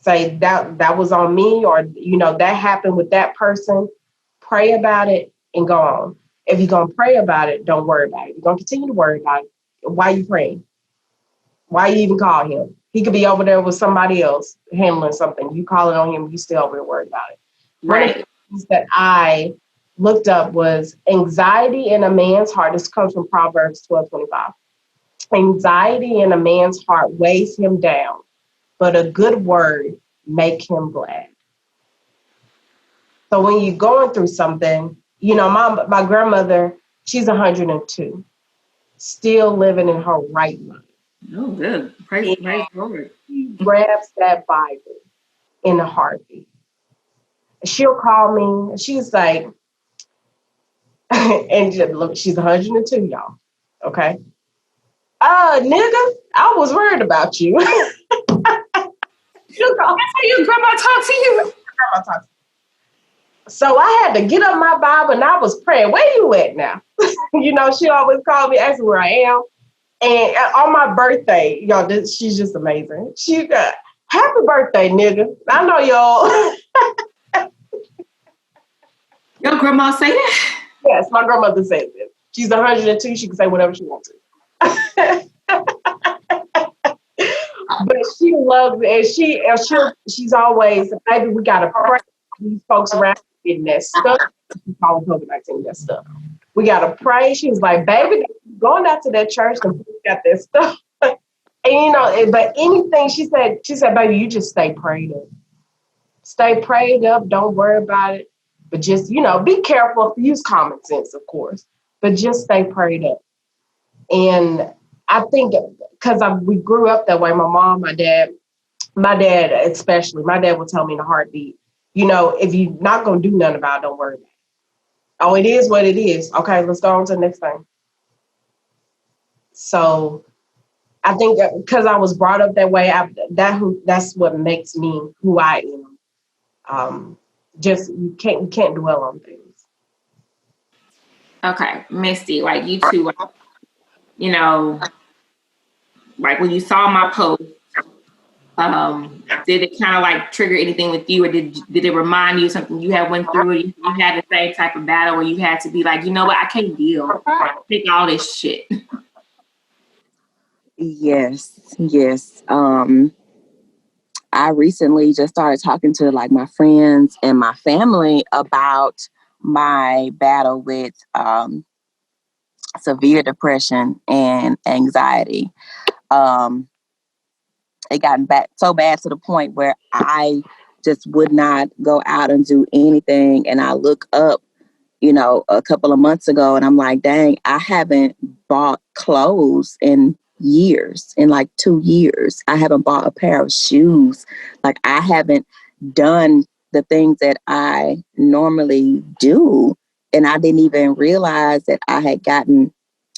say that was on me, or, that happened with that person, pray about it and go on. If you're going to pray about it, don't worry about it. If you're going to continue to worry about it, why are you praying? Why you even call him? He could be over there with somebody else handling something. You calling on him, you still over there worried about it. Right. One of the things that I looked up was anxiety in a man's heart. This comes from Proverbs 12:25. Anxiety in a man's heart weighs him down, but a good word make him glad. So when you're going through something, my grandmother, she's 102, still living in her right mind. Oh, good. Praise Lord. She grabs that Bible in a heartbeat. She'll call me. She's like, and look, she's 102, y'all. Okay. Nigga, I was worried about you. She'll call. That's how your grandma talk to you. So I had to get up my Bible and I was praying. Where you at now? She always called me, asking where I am. And on my birthday, y'all, she's just amazing. She got, happy birthday, nigga. I know y'all. Your grandma say that? Yes, my grandmother says it. She's 102. She can say whatever she wants to. But she loves it. And she's always, baby, we got to pray. These folks around getting that stuff. She calls COVID-19 that stuff. We got to pray. She was like, baby, going out to that church and got that stuff. And, but anything, she said, baby, you just stay prayed up. Stay prayed up. Don't worry about it. But just, be careful. Use common sense, of course, but just stay prayed up. And I think because we grew up that way, my mom, my dad especially, my dad would tell me in a heartbeat, if you're not going to do nothing about it, don't worry about it. Oh, it is what it is. Okay, let's go on to the next thing. So I think because I was brought up that way, that's what makes me who I am. Just you can't dwell on things. Okay, Mystee, like you two, like when you saw my post, did it kind of like trigger anything with you, or did it remind you of something you had went through? You had the same type of battle where you had to be like, you know what, I can't deal, take all this shit. Yes. I recently just started talking to like my friends and my family about my battle with severe depression and anxiety. It gotten so bad to the point where I just would not go out and do anything. And I look up, a couple of months ago, and I'm like, dang, I haven't bought clothes in years, in like 2 years. I haven't bought a pair of shoes. Like I haven't done the things that I normally do. And I didn't even realize that I had gotten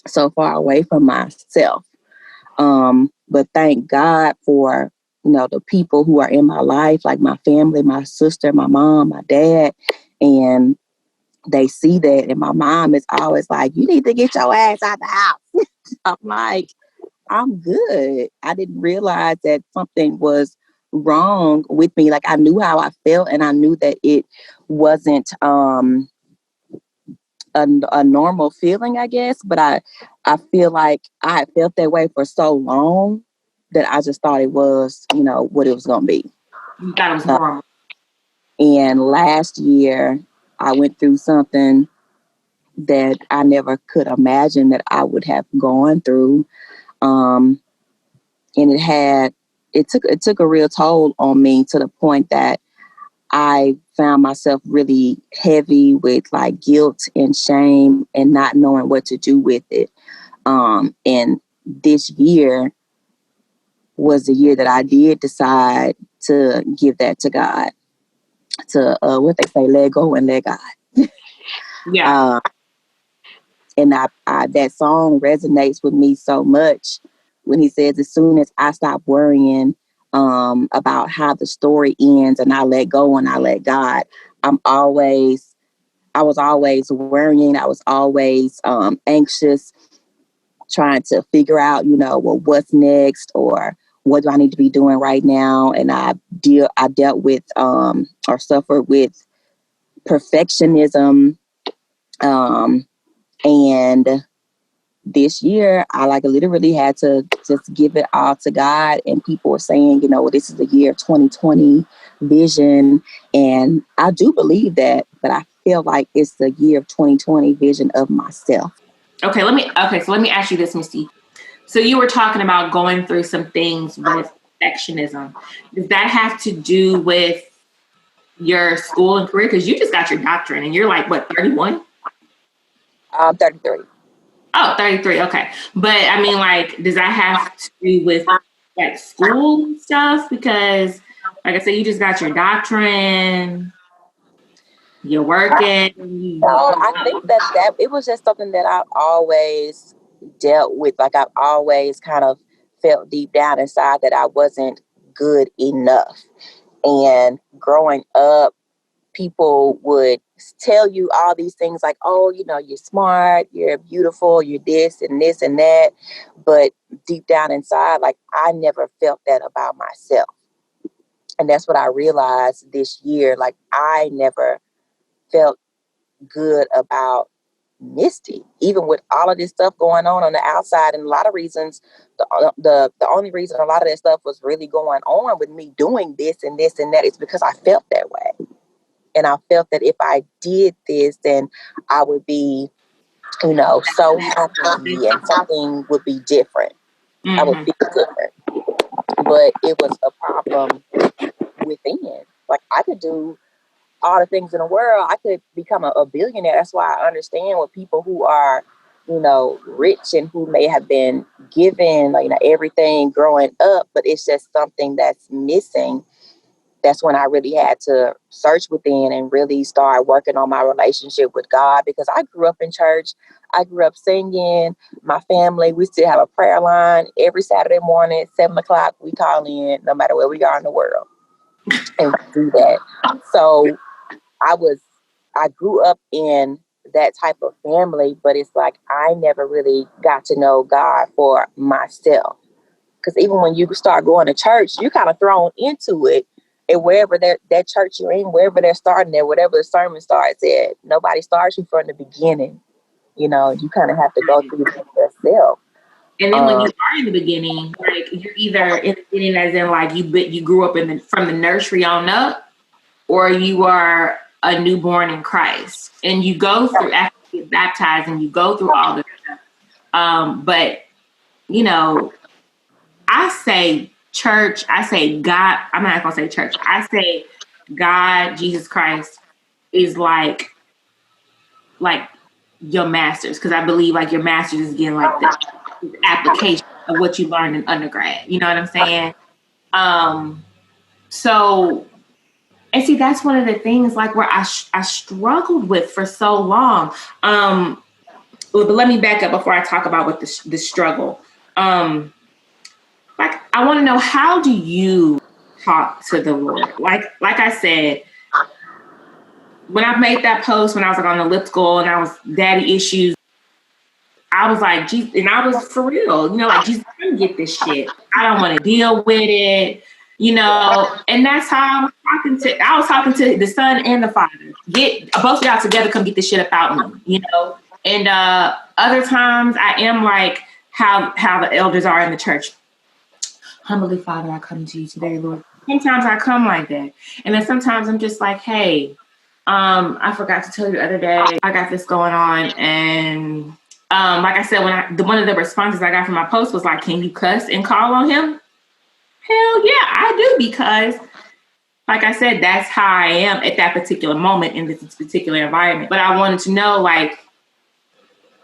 so far away from myself. But thank God for, the people who are in my life, like my family, my sister, my mom, my dad, and they see that. And my mom is always like, you need to get your ass out the house. I'm like, I'm good. I didn't realize that something was wrong with me. Like I knew how I felt, and I knew that it wasn't a normal feeling, I guess. But I feel like I had felt that way for so long that I just thought it was, what it was going to be. You thought it was normal. And last year, I went through something that I never could imagine that I would have gone through. And it took a real toll on me to the point that I found myself really heavy with like guilt and shame and not knowing what to do with it. And this year was the year that I did decide to give that to God, to what they say, let go and let God. Yeah. And I that song resonates with me so much when he says, as soon as I stop worrying about how the story ends and I let go and I let God, I was always worrying. I was always anxious, trying to figure out, well, what's next, or what do I need to be doing right now? And I dealt with or suffered with perfectionism. And this year, I like literally had to just give it all to God. And people were saying, this is the year 2020 vision. And I do believe that, but I feel like it's the year of 2020 vision of myself. Okay, so let me ask you this, Mystee. So you were talking about going through some things with perfectionism. Does that have to do with your school and career? Because you just got your doctorate and you're like, what, 31? 33. Oh, 33. Okay. But I mean, like, does that have to do with like school and stuff? Because like I said, you just got your doctorate, you're working. No, I think that it was just something that I've always dealt with. Like I've always kind of felt deep down inside that I wasn't good enough. And growing up, people would tell you all these things like, oh, you're smart, you're beautiful, you're this and this and that. But deep down inside, like I never felt that about myself. And that's what I realized this year. Like I never felt good about Mystee, even with all of this stuff going on the outside. And a lot of reasons, the only reason a lot of that stuff was really going on with me doing this and this and that is because I felt that way. And I felt that if I did this, then I would be, so happy and something would be different. Mm-hmm. I would feel different. But it was a problem within. Like I could do all the things in the world, I could become a billionaire. That's why I understand what people who are, rich and who may have been given, everything growing up, but it's just something that's missing. That's when I really had to search within and really start working on my relationship with God, because I grew up in church. I grew up singing. My family, we still have a prayer line every Saturday morning at 7:00. We call in no matter where we are in the world, and we do that. So I grew up in that type of family, but it's like I never really got to know God for myself. Because even when you start going to church, you're kind of thrown into it. And wherever that church you're in, wherever they're starting at, whatever the sermon starts at, nobody starts you from the beginning. You kind of have to go through it yourself. And then when you are in the beginning, like you're either in the beginning as in like you grew up from the nursery on up, or you are a newborn in Christ, and you go through after you get baptized, and you go through all this stuff. But I say church, I say God. I'm not gonna say church. I say God, Jesus Christ is like your master's, because I believe like your master's is getting like the application of what you learned in undergrad. You know what I'm saying? So, and see, that's one of the things like where I struggled with for so long. But let me back up before I talk about what the struggle. Like, I want to know, how do you talk to the Lord? Like I said, when I made that post, when I was like on elliptical and I was daddy issues, I was like, Jesus, and I was for real, like, Jesus, I don't get this shit. I don't want to deal with it, and that's how I was talking to the Son and the Father. Get both of y'all together, come get this shit about me, And other times I am like how the elders are in the church. Humbly, Father, I come to you today, Lord. Sometimes I come like that. And then sometimes I'm just like, hey, I forgot to tell you the other day, I got this going on. And like I said, one of the responses I got from my post was like, can you cuss and call on him? Hell yeah, I do, because like I said, that's how I am at that particular moment in this particular environment. But I wanted to know, like,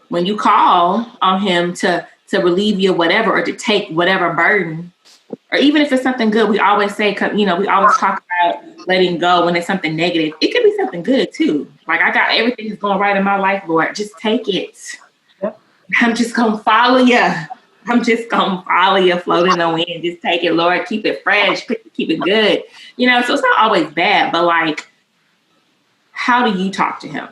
when you call on him to relieve you of whatever, or to take whatever burden, or even if it's something good, we always say, we always talk about letting go when it's something negative. It could be something good too. Like, I got everything that's going right in my life, Lord. Just take it. Yep. I'm just going to follow you. I'm just going to follow you, float in the wind. Just take it, Lord. Keep it fresh. Keep it good. So it's not always bad, but like, how do you talk to him?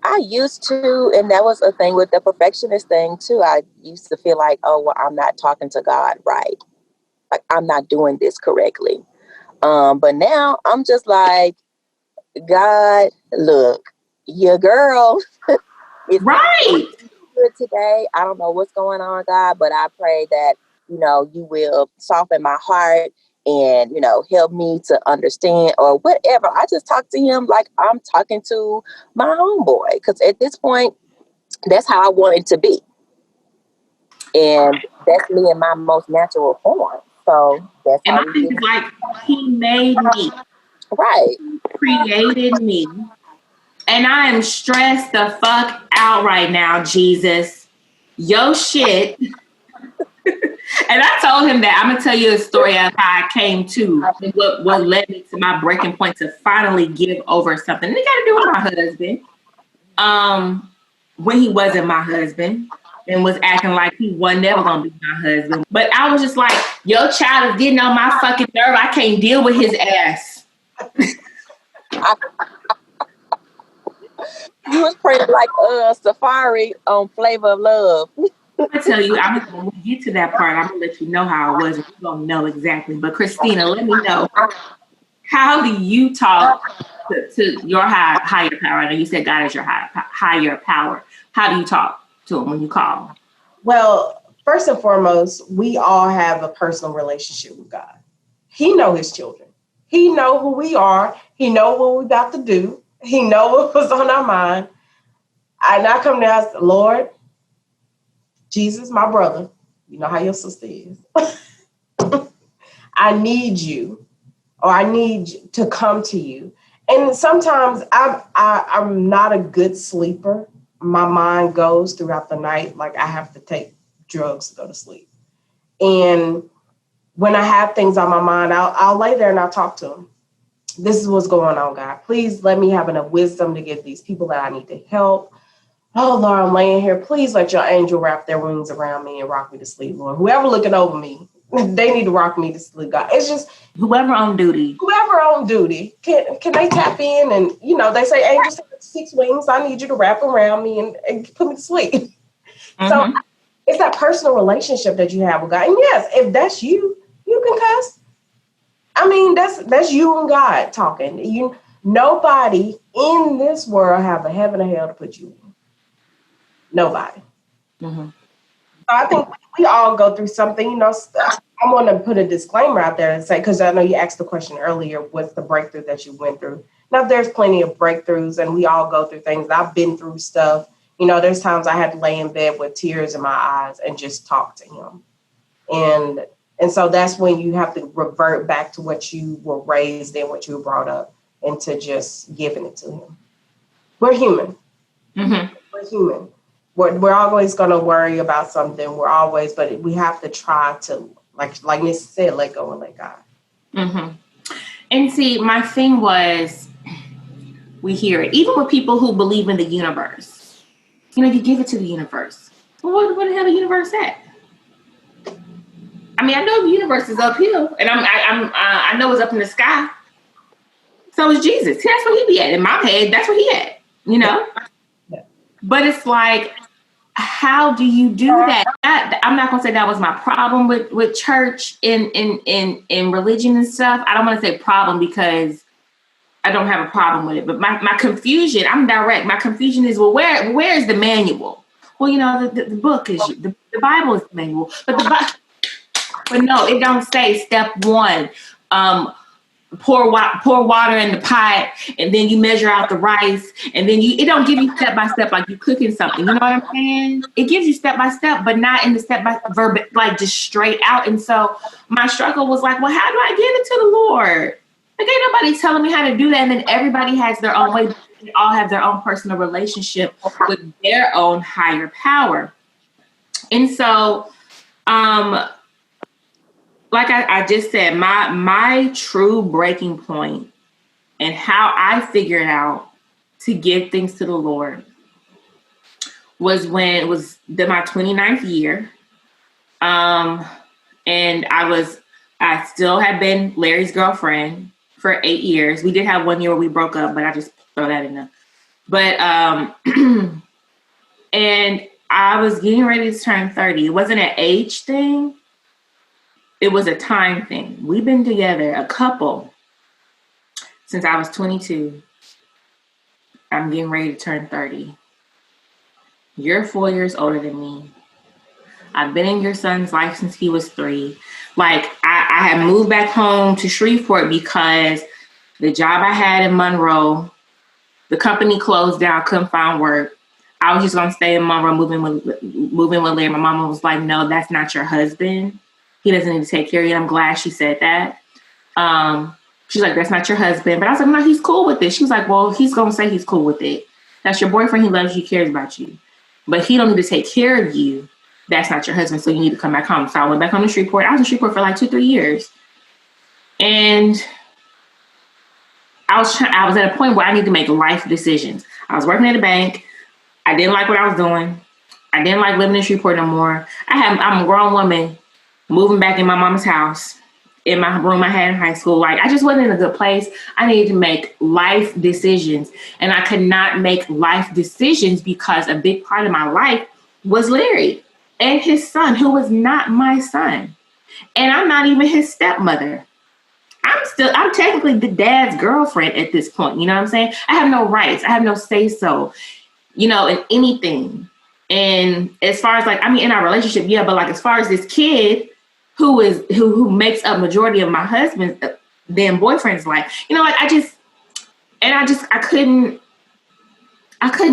I used to, and that was a thing with the perfectionist thing too. I used to feel like, oh, well, I'm not talking to God right. Like, I'm not doing this correctly. But now I'm just like, God, look, your girl is right good today. I don't know what's going on, God, but I pray that, you will soften my heart and, help me to understand or whatever. I just talk to him like I'm talking to my homeboy, because at this point, that's how I want it to be. And that's me in my most natural form. So that's and how my thing is like, he made me. Right. He created me. And I am stressed the fuck out right now, Jesus. Yo shit. And I told him that I'm going to tell you a story of how I came to, what led me to my breaking point to finally give over something. And it got to do with my husband. When he wasn't my husband and was acting like he was never going to be my husband. But I was just like, your child is getting on my fucking nerve. I can't deal with his ass. You was praying like Safari on Flavor of Love. I tell you, when we get to that part, I'm going to let you know how it was. And you're going to know exactly. But Christina, let me know, how do you talk to your higher power? I know you said God is your higher power. How do you talk to him when you call? Well, first and foremost, we all have a personal relationship with God. He knows his children. He knows who we are. He knows what we're about to do. He knows what was on our mind. And I come to ask, Lord, Jesus, my brother, you know how your sister is. I need you, or I need to come to you And sometimes I'm not a good sleeper. My mind goes throughout the night. Like I have to take drugs to go to sleep. And when I have things on my mind, I'll lay there and I'll talk to him. This is what's going on, God. Please let me have enough wisdom to give these people that I need to help. Oh, Lord, I'm laying here. Please let your angel wrap their wings around me and rock me to sleep, Lord. Whoever looking over me, they need to rock me to sleep, God. It's just Whoever on duty. Can they tap in? And, they say angels have 6 wings. I need you to wrap around me and put me to sleep. Mm-hmm. So it's that personal relationship that you have with God. And yes, if that's you, you can cuss. I mean, that's you and God talking. Nobody in this world have a heaven or hell to put you in. Nobody. Mm-hmm. So I think we all go through something. I want to put a disclaimer out there and say, because I know you asked the question earlier, what's the breakthrough that you went through? Now, there's plenty of breakthroughs, and we all go through things. I've been through stuff. There's times I had to lay in bed with tears in my eyes and just talk to him. And so that's when you have to revert back to what you were raised in, what you were brought up, and to just giving it to him. We're human. Mm-hmm. We're human. We're always going to worry about something. But we have to try to, like Miss said, let go and let God. Mm-hmm. And see, my thing was, we hear it, even with people who believe in the universe. You give it to the universe. Well, where the hell the universe at? I mean, I know the universe is uphill, and I know it's up in the sky. So is Jesus. That's where he be at. In my head, that's where he at. Yeah. But it's like, how do you do that? I'm not gonna say that was my problem with church in religion and stuff. I don't want to say problem because I don't have a problem with it. But my confusion, I'm direct. My confusion is, well, where is the manual? Well, the book is the Bible is the manual, but no, it don't say step 1. Pour water in the pot, and then you measure out the rice, and then it don't give you step by step like you cooking something. You know what I'm saying? It gives you step by step, but not in the step by verb, like just straight out. And so my struggle was like, well, how do I give it to the Lord? Like, ain't nobody telling me how to do that. And then everybody has their own way. They all have their own personal relationship with their own higher power. And so, like I just said, my true breaking point and how I figured out to give things to the Lord was when it was my 29th year. And I still had been Larry's girlfriend for 8 years. We did have 1 year where we broke up, but I just throw that in there. But, and I was getting ready to turn 30. It wasn't an age thing. It was a time thing. We've been together, a couple, since I was 22. I'm getting ready to turn 30. You're 4 years older than me. I've been in your son's life since he was 3. Like, I had moved back home to Shreveport because the job I had in Monroe, the company closed down, couldn't find work. I was just going to stay in Monroe, moving with Larry. My mama was like, no, that's not your husband. He doesn't need to take care of you. I'm glad she said that. She's like, that's not your husband. But I was like, no, he's cool with it. She was like, well, he's going to say he's cool with it. That's your boyfriend. He loves you, cares about you. But he don't need to take care of you. That's not your husband. So you need to come back home. So I went back home to Shreveport. I was in Shreveport for like 2-3 years. And I was at a point where I need to make life decisions. I was working at a bank. I didn't like what I was doing. I didn't like living in Shreveport no more. I'm a grown woman moving back in my mama's house in my room I had in high school. Like, I just wasn't in a good place. I needed to make life decisions, and I could not make life decisions because a big part of my life was Larry and his son, who was not my son. And I'm not even his stepmother. I'm technically the dad's girlfriend at this point. You know what I'm saying? I have no rights. I have no say so, in anything. And as far as in our relationship, yeah, but like as far as this kid who makes up majority of my husband's then boyfriend's life, I couldn't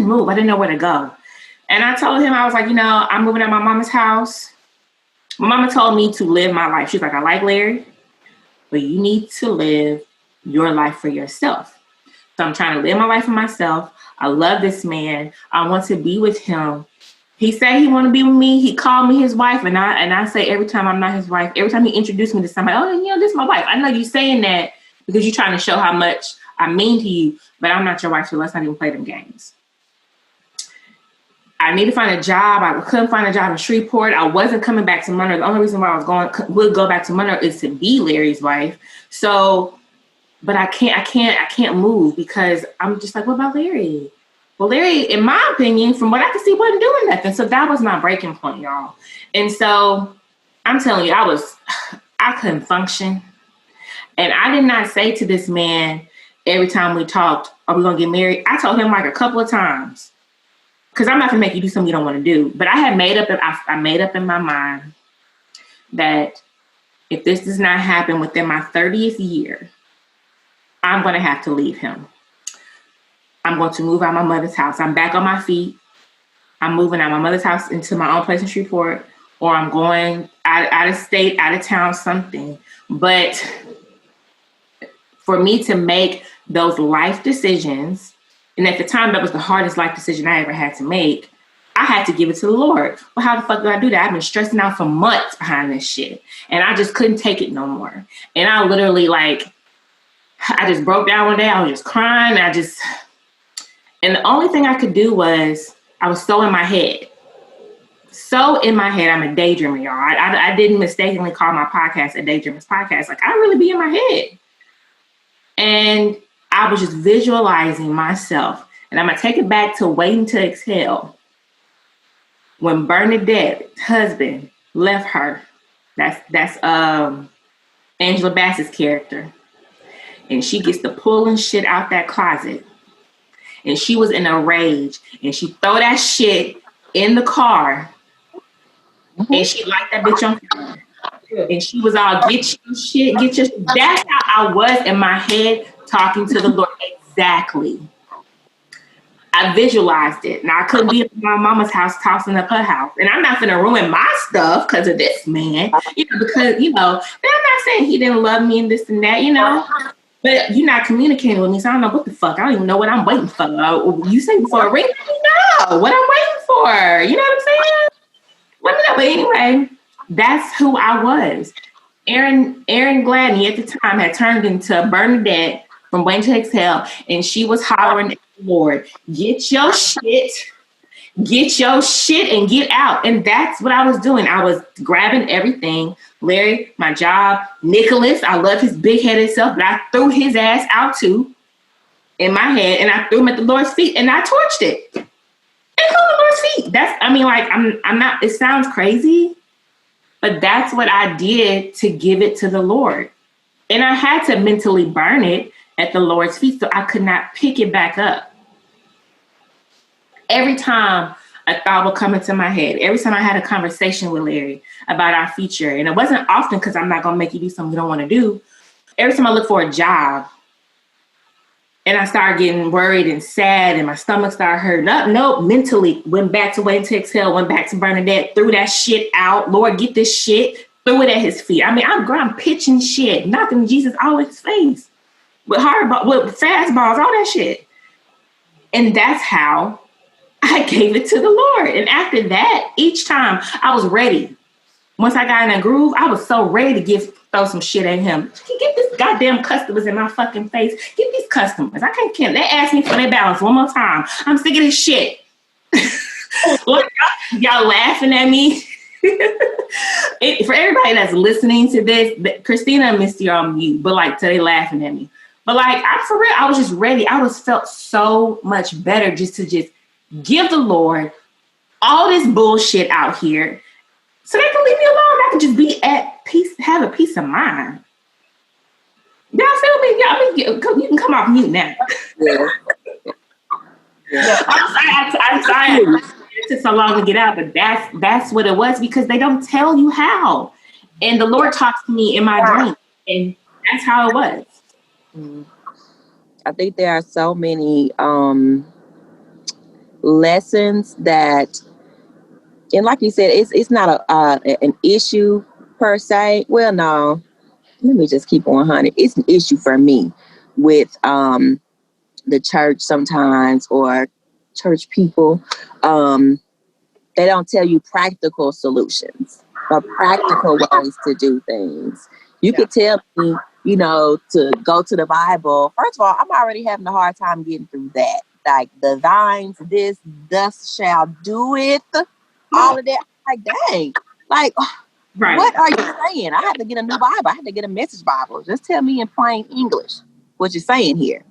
move. I didn't know where to go. And I told him, I was like, I'm moving out of my mama's house. My mama told me to live my life. She's like, I like Larry, but you need to live your life for yourself. So I'm trying to live my life for myself. I love this man. I want to be with him. He said he want to be with me. He called me his wife, and I say every time I'm not his wife, every time he introduced me to somebody, oh, this is my wife. I know you saying that because you're trying to show how much I mean to you, but I'm not your wife, so let's not even play them games. I need to find a job. I couldn't find a job in Shreveport. I wasn't coming back to Monroe. The only reason why I would go back to Monroe is to be Larry's wife. So, but I can't move because I'm just like, what about Larry? Well, Larry, in my opinion, from what I could see, wasn't doing nothing. So that was my breaking point, y'all. And so I'm telling you, I couldn't function. And I did not say to this man every time we talked, are we going to get married? I told him like a couple of times, because I'm not going to make you do something you don't want to do. But I had made up in my mind that if this does not happen within my 30th year, I'm going to have to leave him. I'm going to move out of my mother's house. I'm back on my feet. I'm moving out of my mother's house into my own place in Shreveport, or I'm going out of state, out of town, something. But for me to make those life decisions, and at the time, that was the hardest life decision I ever had to make, I had to give it to the Lord. Well, how the fuck do I do that? I've been stressing out for months behind this shit, and I just couldn't take it no more. And I literally, I just broke down one day. I was just crying. And the only thing I could do was, I was so in my head. So in my head, I'm a daydreamer, y'all. I didn't mistakenly call my podcast a daydreamer's podcast. I really be in my head. And I was just visualizing myself. And I'm going to take it back to Waiting to Exhale. When Bernadette's husband left her, that's Angela Bassett's character. And she gets to pulling shit out that closet. And she was in a rage, and she throw that shit in the car, and she light that bitch on fire. And she was all, get your shit, get your shit. That's how I was in my head talking to the Lord. Exactly. I visualized it. Now I couldn't be at my mama's house tossing up her house. And I'm not gonna ruin my stuff because of this man. Because, I'm not saying he didn't love me and this and that, But you're not communicating with me, so I don't know what the fuck. I don't even know what I'm waiting for. You say for a ring? Let me know what I'm waiting for. You know what I'm saying? Let me know. But anyway, that's who I was. Erin Gladney at the time had turned into Bernadette from Waiting to Exhale, and she was hollering at the Lord, get your shit and get out. And that's what I was doing. I was grabbing everything. Larry, my job, Nicholas, I love his big-headed self, but I threw his ass out too in my head, and I threw him at the Lord's feet, and I torched it. And the Lord's feet. I'm not, it sounds crazy, but that's what I did to give it to the Lord. And I had to mentally burn it at the Lord's feet so I could not pick it back up. Every time a thought would come into my head, every time I had a conversation with Larry about our future, and it wasn't often because I'm not going to make you do something you don't want to do. Every time I look for a job and I started getting worried and sad and my stomach started hurting up, nope, mentally went back to Waiting to Exhale, went back to Bernadette, threw that shit out. Lord, get this shit, threw it at his feet. I'm pitching shit, knocking Jesus all in his face with with fastballs, all that shit. And that's how I gave it to the Lord. And after that, each time I was ready. Once I got in a groove, I was so ready to throw some shit at him. Get this goddamn customers in my fucking face. Get these customers. I can't. They ask me for their balance one more time. I'm sick of this shit. Look, y'all laughing at me. For everybody that's listening to this, Christina and Mystee are on mute, but they laughing at me. But I'm for real. I was just ready. I felt so much better just to give the Lord all this bullshit out here so they can leave me alone. I can just be at peace, have a peace of mind. Y'all feel me? You can come off mute now. Yeah. I'm sorry. It took so long to get out, but that's what it was, because they don't tell you how. And the Lord talks to me in my dream, and that's how it was. I think there are so many lessons that, and like you said, it's not an issue per se. Well, no, let me just keep on, honey. It's an issue for me with the church sometimes, or church people, they don't tell you practical solutions or practical ways to do things. You could tell me, to go to the Bible. First of all, I'm already having a hard time getting through that. Like the thines, this, thus shall do it, all of that. Like, dang, like, what are you saying? I have to get a new Bible. I have to get a Message Bible. Just tell me in plain English what you're saying here.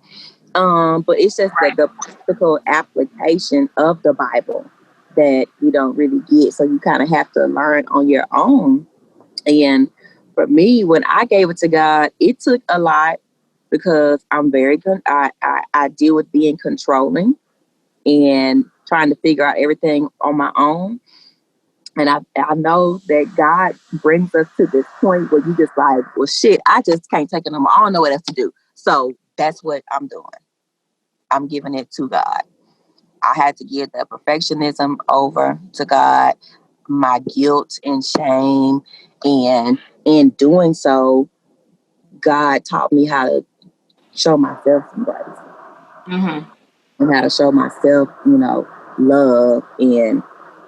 But it's just the practical application of the Bible that you don't really get. So you kind of have to learn on your own. And for me, when I gave it to God, it took a lot because I'm I deal with being controlling and trying to figure out everything on my own. And I know that God brings us to this point where you just like, well, shit, I just can't take it no more. I don't know what else to do. So that's what I'm doing. I'm giving it to God. I had to give the perfectionism over to God, my guilt and shame. And in doing so, God taught me how to show myself some grace. Mm-hmm. And how to show myself, love, and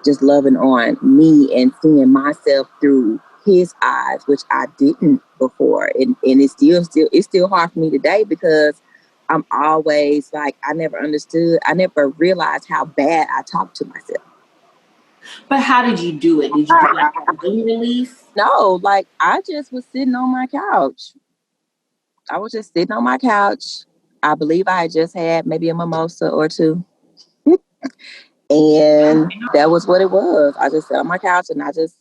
just loving on me and seeing myself through his eyes, which I didn't before. And it's still hard for me today because I'm always like, I never realized how bad I talk to myself. But how did you do it? Did you do like a daily release? No, like I just was sitting on my couch. I was just sitting on my couch. I believe I had just had maybe a mimosa or two. And that was what it was. I just sat on my couch and I just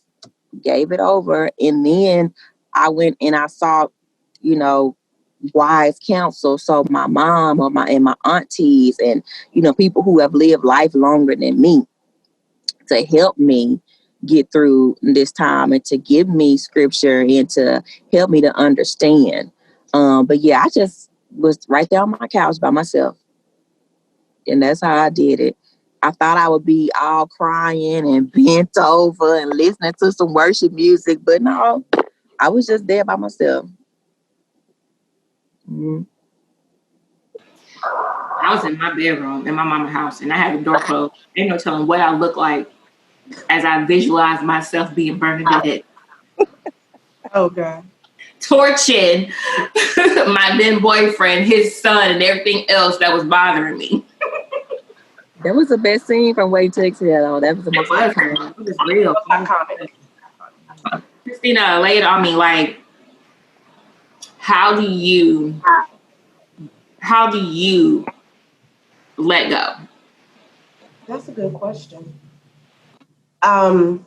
gave it over. And then I went and I sought, wise counsel. So my mom and my aunties and, people who have lived life longer than me to help me get through this time and to give me scripture and to help me to understand. But yeah, I just was right there on my couch by myself. And that's how I did it. I thought I would be all crying and bent over and listening to some worship music, but no, I was just there by myself. Mm-hmm. I was in my bedroom in my mama's house and I had the door closed. Ain't no telling what I look like as I visualized myself being Bernadine. Oh, God. Torching my then boyfriend, his son, and everything else that was bothering me. That was the best scene from Wait to Exhale. That was the most iconic. It was real. Iconic. Christina, lay it on me. Like, how do you let go? That's a good question. I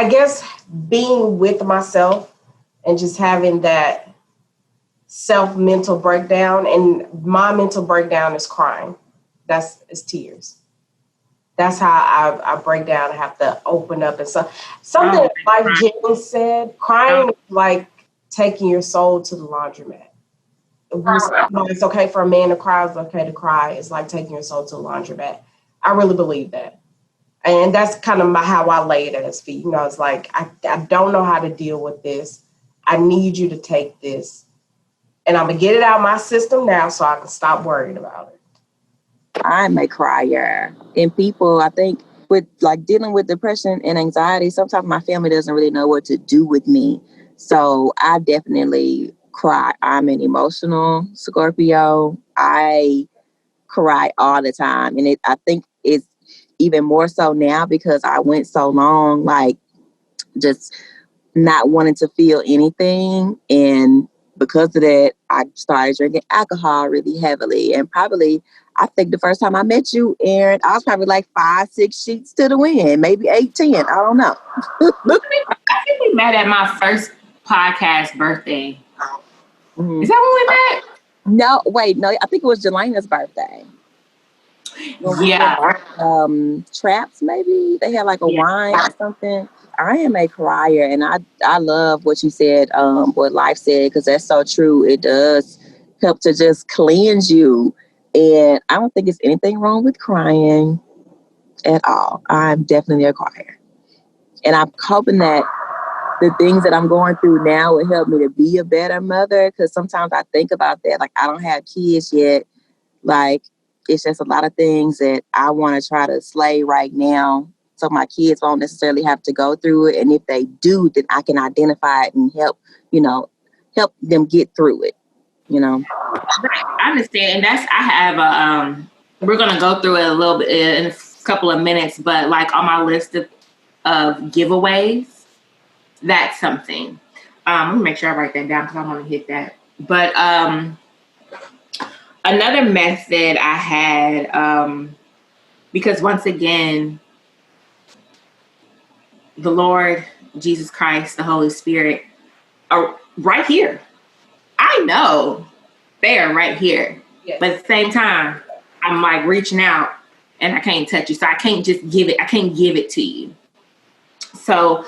guess being with myself and just having that mental breakdown, and my mental breakdown is crying. It's tears. That's how I break down. I have to open up and something like James said, crying is like taking your soul to the laundromat. It's okay for a man to cry, it's okay to cry. It's like taking your soul to the laundromat. I really believe that. And that's kind of how I lay it at his feet. It's like, I don't know how to deal with this. I need you to take this. And I'm going to get it out of my system now so I can stop worrying about it. I'm a crier. And people, I think, with like dealing with depression and anxiety, sometimes my family doesn't really know what to do with me. So I definitely cry. I'm an emotional Scorpio. I cry all the time. And I think it's even more so now because I went so long, like just not wanting to feel anything. And because of that, I started drinking alcohol really heavily. And probably, I think the first time I met you, Aaron, I was probably like 5-6 sheets to the wind, maybe 8-10. I don't know. I think we met at my first podcast birthday. Mm-hmm. Is that when we met? No, wait, no, I think it was Jelena's birthday. Yeah. Traps, maybe they had like a wine or something. I am a crier, and I love what you said, what Life said, because that's so true. It does help to just cleanse you, and I don't think there's anything wrong with crying at all. I'm definitely a crier, and I'm hoping that the things that I'm going through now will help me to be a better mother. Because sometimes I think about that. Like, I don't have kids yet. Like, it's just a lot of things that I want to try to slay right now, so my kids won't necessarily have to go through it. And if they do, then I can identify it and help them get through it, I understand. And I have we're going to go through it a little bit in a couple of minutes, but like on my list of giveaways, that's something. Let me make sure I write that down because I want to hit that. But another method I had, because once again, the Lord, Jesus Christ, the Holy Spirit are right here. I know they are right here. Yes. But at the same time, I'm like reaching out and I can't touch you. So I can't just give it. I can't give it to you. So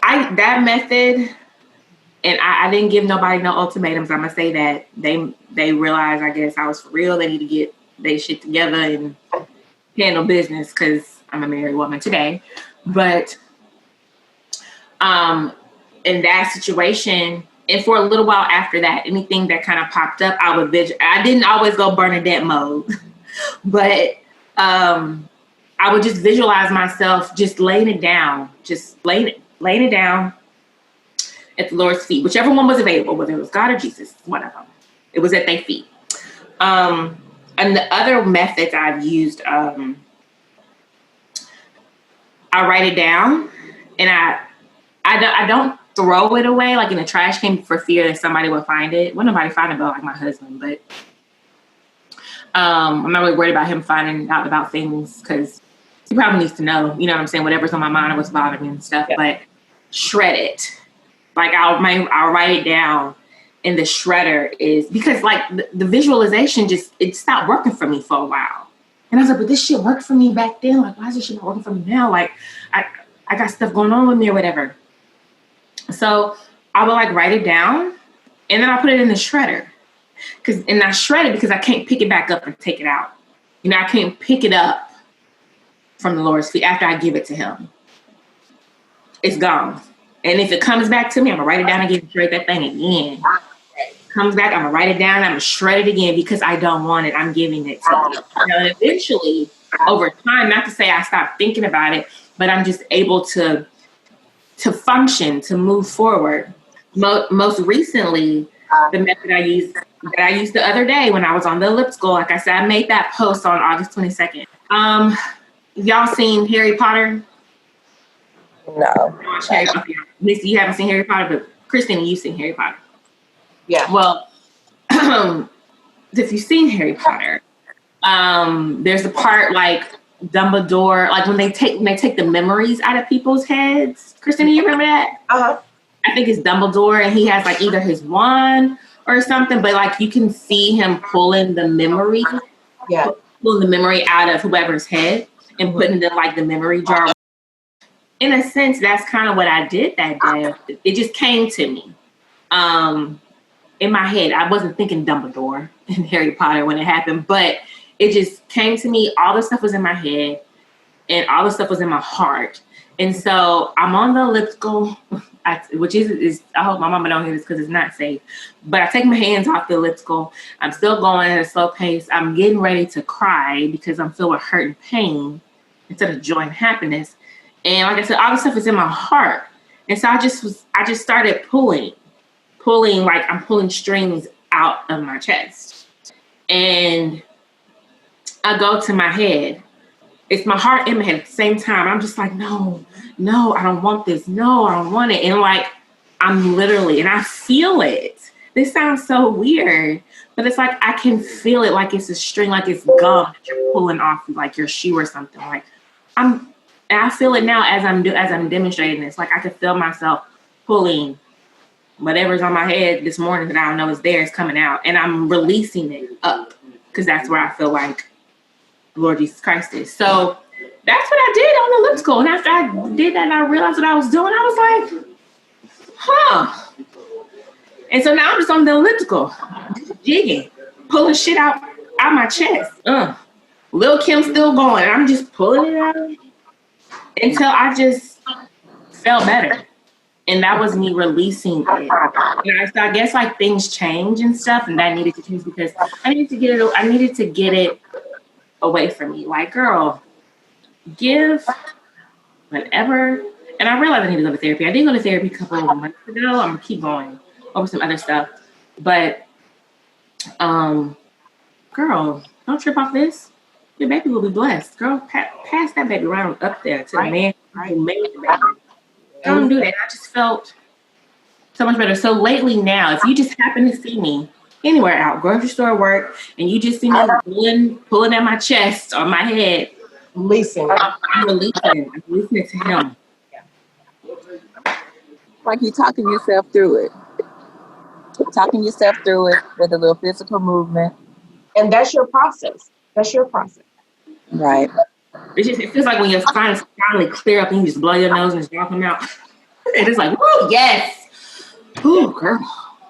that method, and I didn't give nobody no ultimatums. I'm going to say that they realized, I guess, I was for real. They need to get their shit together and handle business because I'm a married woman today. But in that situation, and for a little while after that, anything that kind of popped up, I didn't always go Bernadette mode, but I would just visualize myself just laying it down, laying it down at the Lord's feet, whichever one was available, whether it was God or Jesus, one of them. It was at their feet. And the other methods I've used, I write it down, and I don't throw it away like in a trash can for fear that somebody will find it. Well, nobody find it but like my husband, but I'm not really worried about him finding out about things because he probably needs to know, you know what I'm saying, whatever's on my mind or what's bothering me and stuff. Yeah. But shred it. Like I'll write it down, and the shredder is because like the visualization it stopped working for me for a while. And I was like, but this shit worked for me back then. Like, why is this shit not working for me now? Like I got stuff going on with me or whatever. So I would like write it down, and then I'll put it in the shredder. And I shred it because I can't pick it back up and take it out. I can't pick it up from the Lord's feet after I give it to him. It's gone. And if it comes back to me, I'm going to write it down again and shred that thing again. Comes back, I'm going to write it down, I'm going to shred it again because I don't want it. I'm giving it to you. And eventually, over time, not to say I stopped thinking about it, but I'm just able to function, to move forward. Most recently, the method I used the other day when I was on the elliptical, like I said, I made that post on August 22nd. Y'all seen Harry Potter? No. Mystee, you haven't seen Harry Potter, but Christina, you've seen Harry Potter. Yeah. Well, if you've seen Harry Potter, there's a part like Dumbledore, like when they take the memories out of people's heads. Christina, you remember that? Uh-huh. I think it's Dumbledore, and he has like either his wand or something, but like you can see him pulling the memory, pulling the memory out of whoever's head and putting it in like the memory jar. In a sense, that's kind of what I did that day. It just came to me in my head. I wasn't thinking Dumbledore and Harry Potter when it happened, but it just came to me. All the stuff was in my head and all the stuff was in my heart. And so I'm on the elliptical, which is I hope my mama don't hear this because it's not safe. But I take my hands off the elliptical. I'm still going at a slow pace. I'm getting ready to cry because I'm filled with hurt and pain instead of joy and happiness. And like I said, all the stuff is in my heart. And so I just started pulling like I'm pulling strings out of my chest. And I go to my head. It's my heart and my head at the same time. I'm just like, no, I don't want this. No, I don't want it. And like, I'm literally, and I feel it. This sounds so weird, but it's like, I can feel it like it's a string, like it's gum that you're pulling off like your shoe or something. Like and I feel it now as I'm demonstrating this. Like I can feel myself pulling whatever's on my head this morning that I don't know is there is coming out, and I'm releasing it up because that's where I feel like Lord Jesus Christ is. So that's what I did on the elliptical. And after I did that and I realized what I was doing, I was like, huh. And so now I'm just on the elliptical, jigging, pulling shit out my chest. Lil' Kim's still going. And I'm just pulling it out until I just felt better. And that was me releasing it. So I guess like things change and stuff, and that needed to change because I needed to get it away from me. Like, girl, give whatever. And I realized I need to go to therapy. I did go to therapy a couple of months ago. I'm gonna keep going over some other stuff. But girl, don't trip off this. Your baby will be blessed. Girl, pass that baby around up there to the man who made the baby. Don't do that. I just felt so much better. So lately now, if you just happen to see me anywhere out, grocery store, work, and you just see me pulling at my chest or my head, I'm releasing it to him. Like you're talking yourself through it. Talking yourself through it with a little physical movement. And that's your process. Right. It feels like when your sinus finally clear up and you just blow your nose and just drop them out. And it's like, woo, yes. Ooh, girl.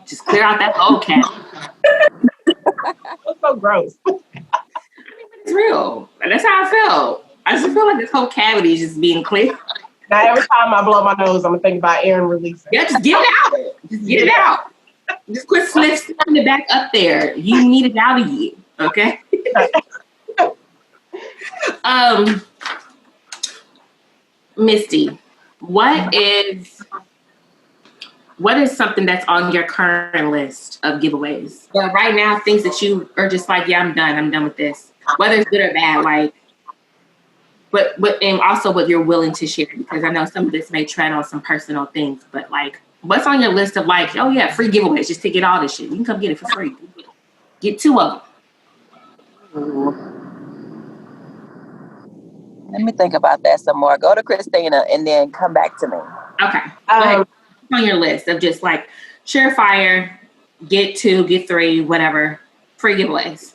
Just clear out that whole cavity. It's so gross. It's real. And that's how I felt. I just feel like this whole cavity is just being clear. Now, every time I blow my nose, I'm going to think about Aaron releasing. Yeah, just get it out. Just get it out. Just quit slipping it back up there. You need it out of you. Okay? Mystee, what is something that's on your current list of giveaways? But right now, things that you are just like, yeah, I'm done with this. Whether it's good or bad, like, but and also what you're willing to share, because I know some of this may tread on some personal things, but like, what's on your list of like, oh yeah, free giveaways, just to get all this shit. You can come get it for free. Get 2 of them. Let me think about that some more. Go to Christina and then come back to me. Okay. On your list of just like surefire, get 2, get 3, whatever, free giveaways.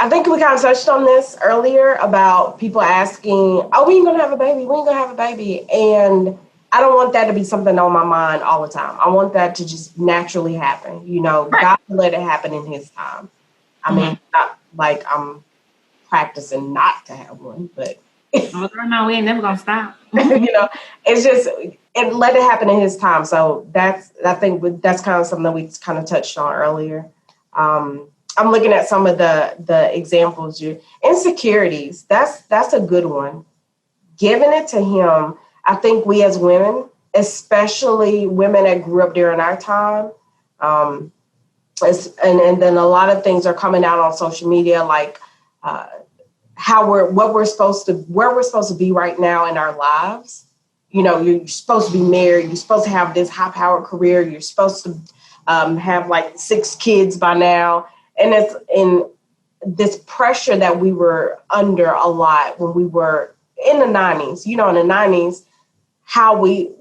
I think we kind of touched on this earlier about people asking, oh, we ain't going to have a baby. We ain't going to have a baby. And I don't want that to be something on my mind all the time. I want that to just naturally happen. You know, right. God let it happen in his time. I mean, not like I'm practicing not to have one, but no, we ain't never gonna stop. You know, it's just and let it happen in his time. So I think that's kind of something that we kind of touched on earlier. I'm looking at some of the examples. Insecurities. That's a good one. Giving it to him. I think we as women, especially women that grew up during our time, and then a lot of things are coming out on social media, like where we're supposed to be right now in our lives. You know, you're supposed to be married. You're supposed to have this high-powered career. You're supposed to have like 6 kids by now. And it's in this pressure that we were under a lot when we were in the 90s. You know, in the 90s, how we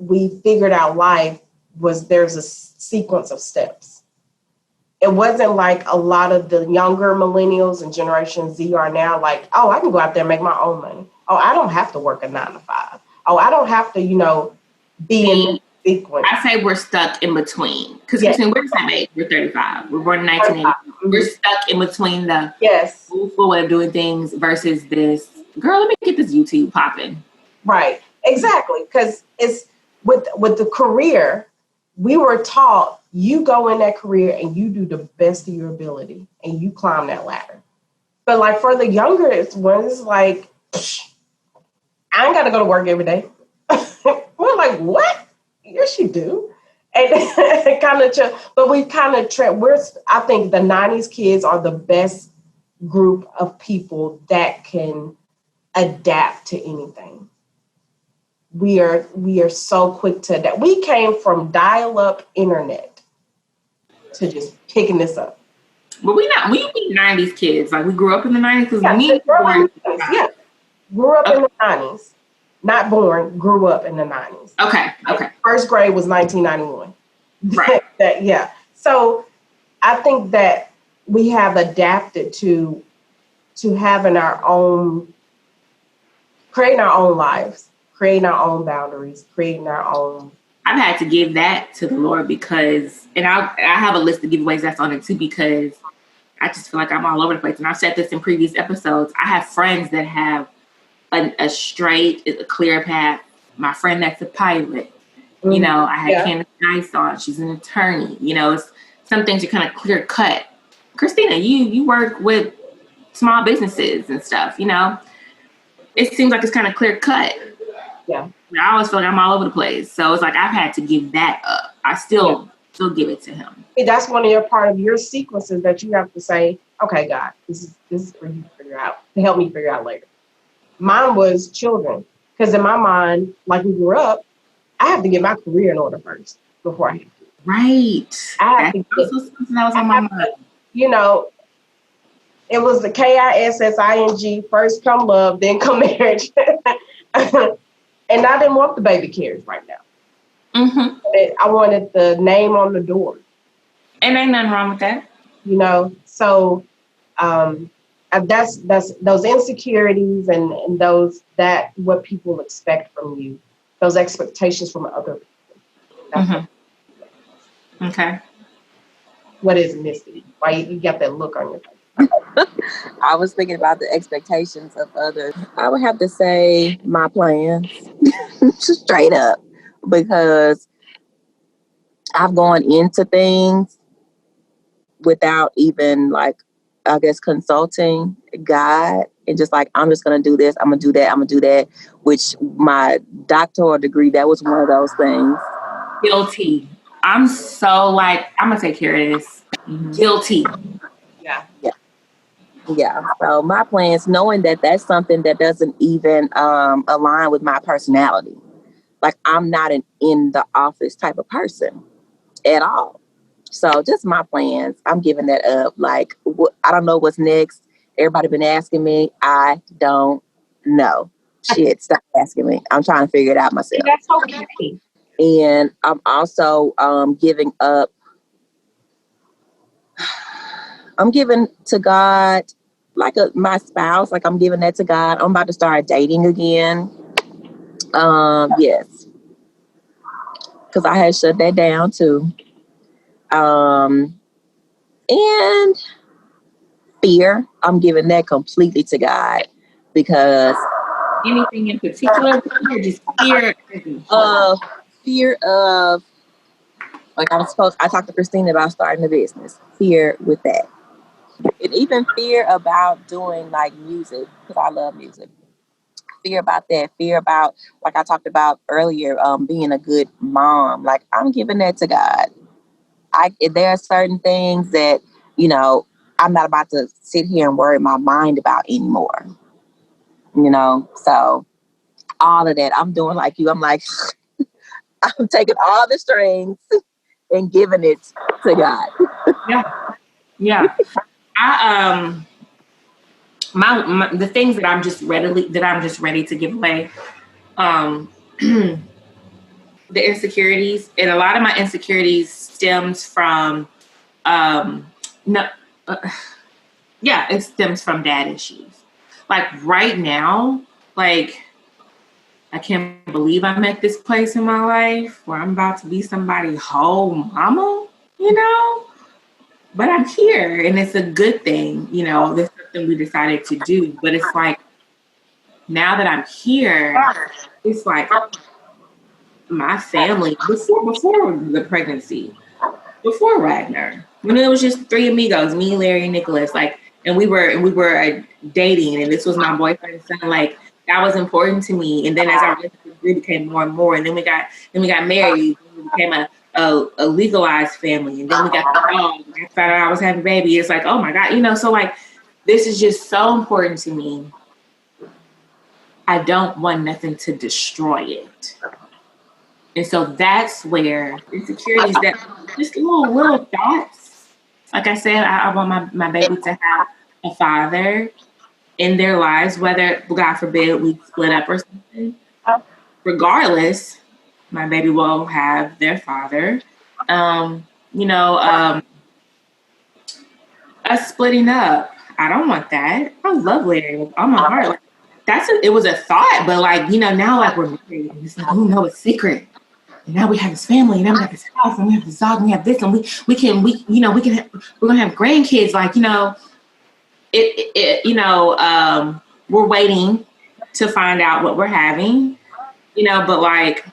figured out life was there's a sequence of steps. It wasn't like a lot of the younger millennials and Generation Z are now like, oh, I can go out there and make my own money. Oh, I don't have to work a 9 to 5. Oh, I don't have to, be in this sequence. I say we're stuck in between. Because we're the same age. We're 35. We're born in 1980. Mm-hmm. We're stuck in between the full way of doing things versus this, girl, let me get this YouTube popping. Right. Exactly. Because it's with the career, we were taught you go in that career and you do the best of your ability and you climb that ladder. But like for the younger ones, like, I ain't got to go to work every day. We're like, what? Yes, you do. And but we kind of I think the 90s kids are the best group of people that can adapt to anything. We are so quick to adapt. We came from dial-up internet to just picking this up. But we 90s kids. Like we grew up in the 90s because grew up in the 90s. Not born, grew up in the 90s. Okay. First grade was 1991. Right. So I think that we have adapted to having creating our own lives, creating our own boundaries, creating our own. I've had to give that to the Lord because, and I have a list of giveaways that's on it too because I just feel like I'm all over the place. And I've said this in previous episodes. I have friends that have a straight, a clear path my friend that's a pilot. You know, I had Candace Nice on. She's an attorney. You know, some things are kind of clear cut. Christina, you work with small businesses and stuff. You know, it seems like it's kind of clear cut. Yeah. I always feel like I'm all over the place. So it's like I've had to give that up. I still give it to him. That's one of your part of your sequences that you have to say, okay, God, this is for you to figure out, to help me figure out later. Mine was children. Because in my mind, like we grew up, I have to get my career in order first before I have to. Right. I have to get, that was on my mind. You know, it was the KISSING, first come love, then come marriage. And I didn't want the baby carriage right now. I wanted the name on the door. And ain't nothing wrong with that. You know, so that's those insecurities and those that what people expect from you, those expectations from other people. Okay. What is Mystee? Why you got that look on your face? I was thinking about the expectations of others. I would have to say my plans, straight up, because I've gone into things without even I guess consulting God and just I'm just going to do this. I'm going to do that. I'm going to do that, which my doctoral degree, that was one of those things. Guilty. I'm so I'm going to take care of this. Guilty. Yeah. So my plans, knowing that that's something that doesn't even align with my personality. I'm not an in the office type of person at all. So just my plans, I'm giving that up. I don't know what's next. Everybody been asking me. I don't know. Shit, stop asking me. I'm trying to figure it out myself. That's okay. And I'm also giving up. I'm giving to God my spouse. I'm giving that to God. I'm about to start dating again. Yes. Because I had shut that down too. And fear, I'm giving that completely to God because anything in particular, or just fear? Fear of I talked to Christina about starting a business. Fear with that. And even fear about doing music, because I love music. Fear about that. Fear about, I talked about earlier, being a good mom. I'm giving that to God. There are certain things that, I'm not about to sit here and worry my mind about anymore. So all of that, I'm doing like you. I'm I'm taking all the strings and giving it to God. Yeah. My the things that I'm just ready to give away, the insecurities, and a lot of my insecurities stems from it stems from dad issues. Right now, I can't believe I'm at this place in my life where I'm about to be somebody's whole mama, but I'm here and it's a good thing, this is something we decided to do, but it's now that I'm here, it's my family before the pregnancy, before Ragnar, when it was just three amigos, me, Larry, and Nicholas, and we were dating, and this was my boyfriend's son, that was important to me. And then as our relationship became more and more, and then we got married, and we became a legalized family, and then we got the dog. I found out I was having a baby. It's oh my God, so this is just so important to me. I don't want nothing to destroy it. And so that's where insecurities, that just little thoughts. Like I said, I want my baby to have a father in their lives, whether, God forbid, we split up or something. Regardless, my baby will have their father. Us splitting up, I don't want that. I love Larry with all my heart. It was a thought, but now we're married, and it's oh no, it's secret. And now we have this family, and now we have this house, and we have this dog, and we have this, and we're gonna have grandkids. We're waiting to find out what we're having. But like,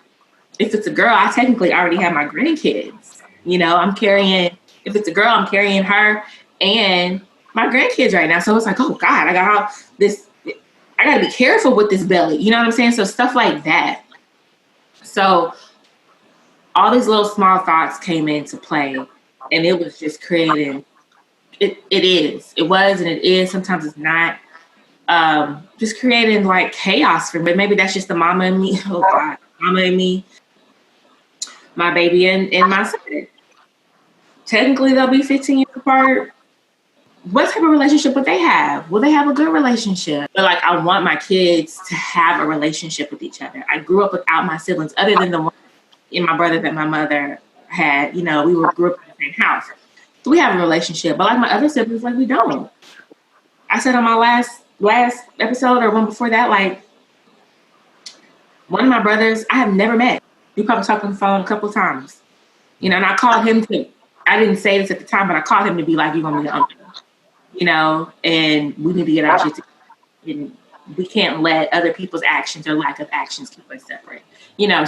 if it's a girl, I technically already have my grandkids. I'm carrying, if it's a girl, I'm carrying her and my grandkids right now. So it's like, oh God, I got all this, I got to be careful with this belly. You know what I'm saying? So stuff like that. So all these little small thoughts came into play, and it was just creating, it was, and it is, sometimes it's not, just creating like chaos for me. Maybe that's just the mama in me. Oh God, mama in me, my baby and my son. Technically, they'll be 15 years apart. What type of relationship would they have? Will they have a good relationship? But like, I want my kids to have a relationship with each other. I grew up without my siblings, other than the one and my brother that my mother had. We grew up in the same house. So we have a relationship. But like my other siblings, like, we don't. I said on my last episode or one before that, like, one of my brothers I have never met. We probably talked on the phone a couple of times. And I called him to, I didn't say this at the time, but I called him to be like, you're going to be the uncle. And we need to get our shit together. And we can't let other people's actions or lack of actions keep us separate.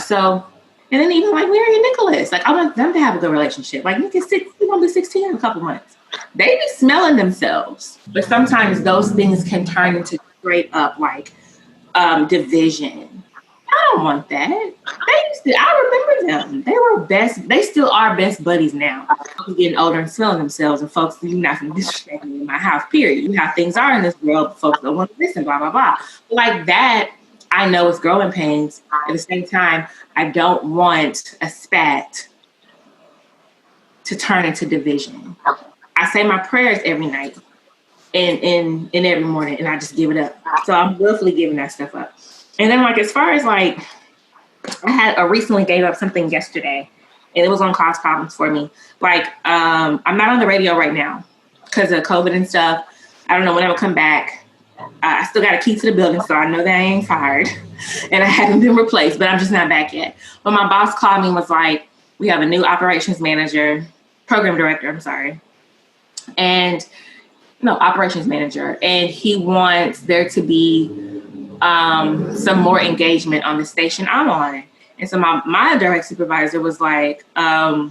So, and then even like Mary and Nicholas, like, I want them to have a good relationship. Like, we're going to be 16 in a couple months. They be smelling themselves. But sometimes those things can turn into straight up like division. I don't want that. I remember them. They were best. They still are best buddies now. Folks getting older and smelling themselves, and folks, you're not going to disrespect me in my house, period. You know how things are in this world. Folks don't want to listen, blah, blah, blah. Like that, I know it's growing pains. At the same time, I don't want a spat to turn into division. I say my prayers every night and every morning, and I just give it up. So I'm willfully giving that stuff up. And then, like, as far as like, I recently gave up something yesterday, and it was on cause problems for me. Like, I'm not on the radio right now because of COVID and stuff. I don't know when I will come back. I still got a key to the building, so I know that I ain't fired, and I haven't been replaced, but I'm just not back yet. But my boss called me and was like, we have a new operations director, operations manager, and he wants there to be some more engagement on the station I'm on. And so my direct supervisor was like, I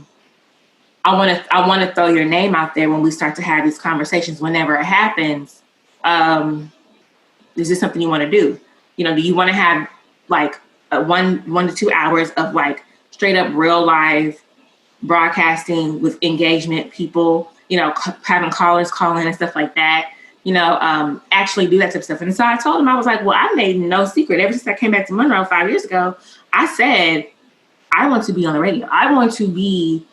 want to throw your name out there when we start to have these conversations, whenever it happens. Is this something you want to do? Do you want to have like 1 to 2 hours of like straight up real live broadcasting with engagement, people, having callers call in and stuff like that, actually do that type of stuff. And so I told him, I was like, well, I made no secret. Ever since I came back to Monroe 5 years ago, I said, I want to be on the radio. I want to be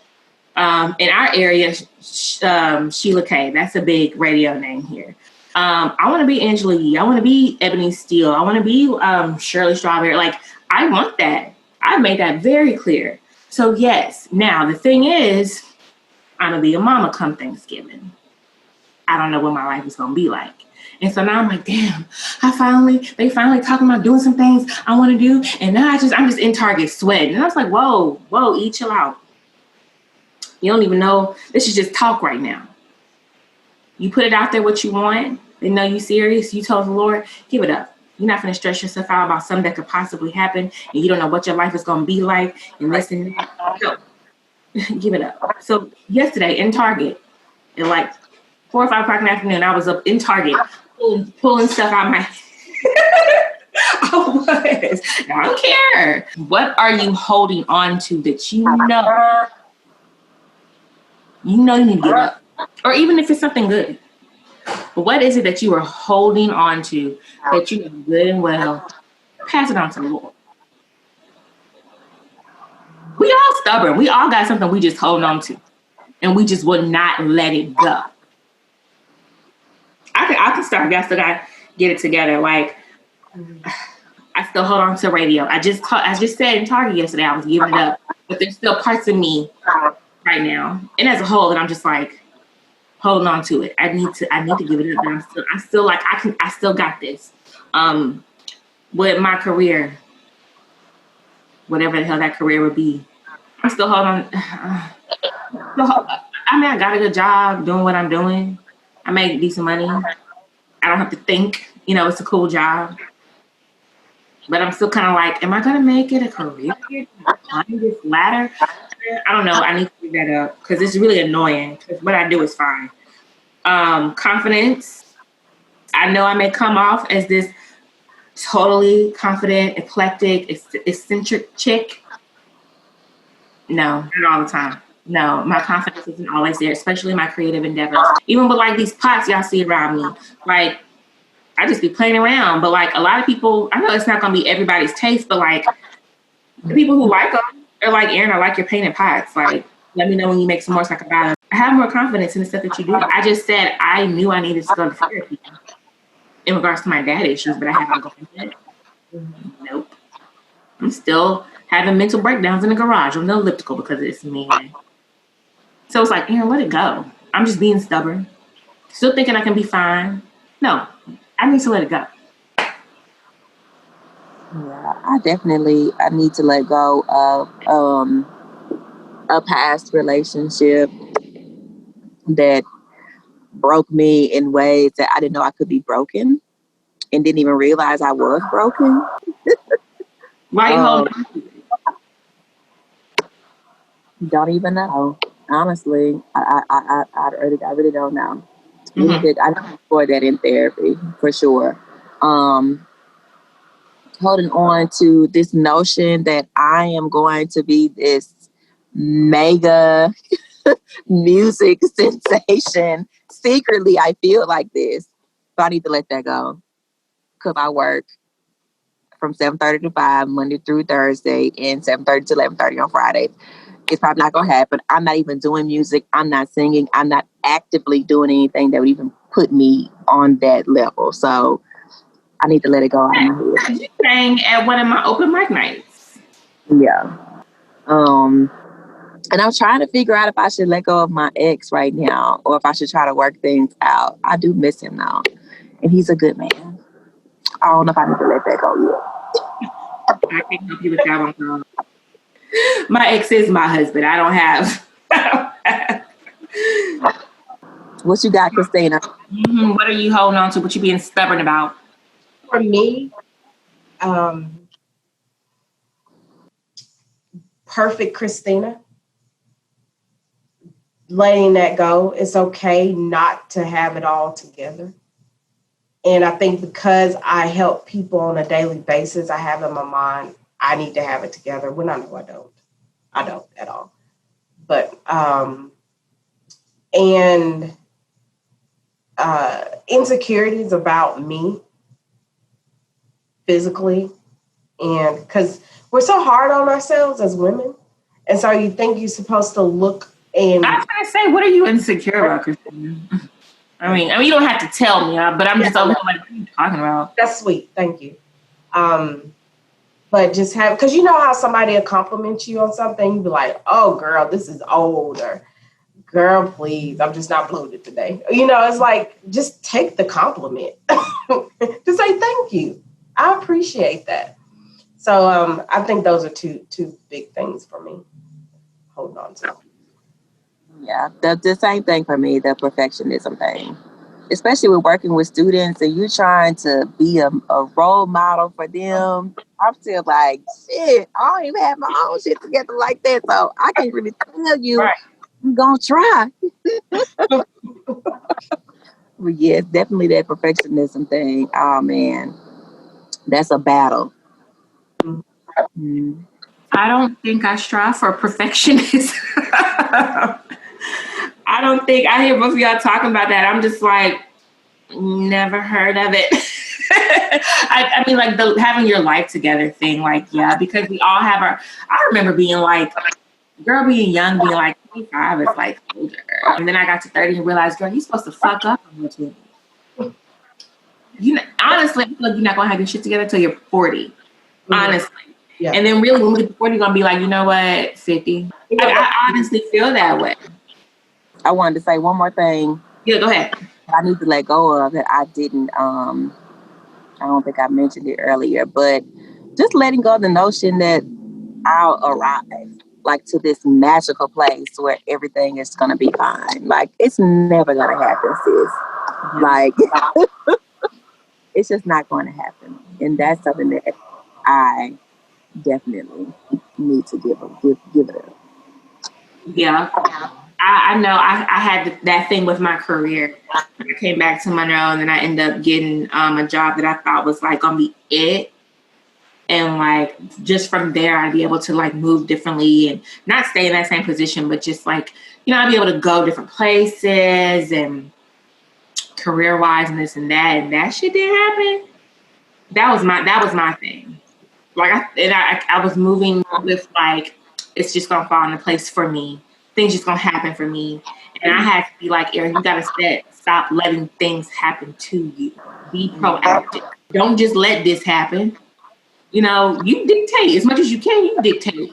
in our area, Sheila K. That's a big radio name here. I want to be Angela Yee. I want to be Ebony Steele. I want to be Shirley Strawberry. Like, I want that. I made that very clear. So yes, now the thing is, I'm going to be a mama come Thanksgiving. I don't know what my life is going to be like. And so now I'm like, damn, they finally talking about doing some things I want to do. And now I'm just in Target sweating. And I was like, whoa, E, chill out. You don't even know. This is just talk right now. You put it out there what you want. They know you serious. You told the Lord, give it up. You're not going to stress yourself out about something that could possibly happen. And you don't know what your life is going to be like. And listen, no. Give it up. So yesterday in Target, at like 4 or 5 o'clock in the afternoon, I was up in Target pulling stuff out of my I was. I don't care. What are you holding on to that you know you need to give up? Or even if it's something good. But what is it that you are holding on to that you know good and well? Pass it on to the Lord. We all stubborn. We all got something we just hold on to. And we just would not let it go. I can start. I still got to get it together. Like, I still hold on to radio. I just said in Target yesterday, I was giving it up. But there's still parts of me right now. And as a whole, that I'm just like holding on to it. I need to give it up. But I still got this. With my career, whatever the hell that career would be, I'm still holding on. I got a good job doing what I'm doing. I make decent money. I don't have to think. It's a cool job. but I'm still kind of like, am I going to make it a career here? Climb this ladder? I don't know. I need to figure that out because it's really annoying because what I do is fine. Confidence. I know I may come off as this totally confident, eclectic, eccentric chick. No, not all the time. No, my confidence isn't always there, especially my creative endeavors. Even with like these pots y'all see around me, like I just be playing around. But like a lot of people, I know it's not gonna be everybody's taste, but like the people who like them, they're like, Aaron, I like your painted pots. Like, let me know when you make some more so I can buy them. I have more confidence in the stuff that you do. I just said I knew I needed to go to therapy in regards to my dad issues, but I haven't gone yet. Nope. I'm still having mental breakdowns in the garage on the elliptical because it's me. So it's like, Aaron, let it go. I'm just being stubborn. Still thinking I can be fine. No, I need to let it go. Yeah, I need to let go of a past relationship that broke me in ways that I didn't know I could be broken and didn't even realize I was broken. Why are you holding on to it? Don't even know. Honestly, I really don't know. Mm-hmm. I need to explore that in therapy for sure. Holding on to this notion that I am going to be this mega music sensation. Secretly, I feel like this. So I need to let that go. Because I work from 7:30 to 5, Monday through Thursday, and 7:30 to 11:30 on Friday. It's probably not going to happen. I'm not even doing music. I'm not singing. I'm not actively doing anything that would even put me on that level. So I need to let it go out of my head. You sang at one of my open mic nights. Yeah. And I'm trying to figure out if I should let go of my ex right now or if I should try to work things out. I do miss him now. And he's a good man. I don't know if I need to let that go yet. I can't help you with that one, girl. My ex is my husband. I don't have. What you got, Christina? Mm-hmm. What are you holding on to? What you being stubborn about? For me, perfect Christina. Letting that go. It's okay not to have it all together. And I think because I help people on a daily basis, I have in my mind, I need to have it together when I know I don't. I don't at all. But, and insecurities about me physically. And because we're so hard on ourselves as women. And so you think you're supposed to look and. I was going to say, what are you insecure about, Christina? I mean, you don't have to tell me, but I'm just over here like, what are you talking about? That's sweet. Thank you. But just have, because you know how somebody will compliment you on something, you be like, oh, girl, this is old, or girl, please, I'm just not bloated today. You know, it's like, just take the compliment. Just say thank you. I appreciate that. So I think those are two big things for me. Holding on to. Yeah, the same thing for me, the perfectionism thing. Especially with working with students and you trying to be a role model for them. I'm still like, shit, I don't even have my own shit together like that. So I can't really tell you, right. I'm going to try. But yeah, it's definitely that perfectionism thing. Oh, man. That's a battle. Mm. I don't think I strive for perfectionism. I don't think I hear both of y'all talking about that. I'm just like, never heard of it. I mean, like the having your life together thing, like, yeah, because we all have I remember being like, girl, being young, being like 25 is like older. And then I got to 30 and realized, girl, you're supposed to fuck up on your 20s. Honestly, I feel like you're not going to have your shit together until you're 40. Mm-hmm. Honestly. Yeah. And then really when we get to 40, you're going to be like, you know what, 50. I honestly feel that way. I wanted to say one more thing. Yeah, go ahead. I need to let go of that I didn't, I don't think I mentioned it earlier, but just letting go of the notion that I'll arrive like to this magical place where everything is going to be fine. Like it's never going to happen, sis. Like it's just not going to happen. And that's something that I definitely need to give it up. Yeah. I know I had that thing with my career. I came back to Monroe and then I ended up getting a job that I thought was like gonna be it. And like just from there I'd be able to like move differently and not stay in that same position, but just like, I'd be able to go different places and career wise and this and that shit didn't happen. That was my thing. Like I was moving with like it's just gonna fall into place for me. Things just gonna happen for me. And I had to be like, Erin, you gotta stop letting things happen to you. Be proactive. Don't just let this happen. You dictate as much as you can, you dictate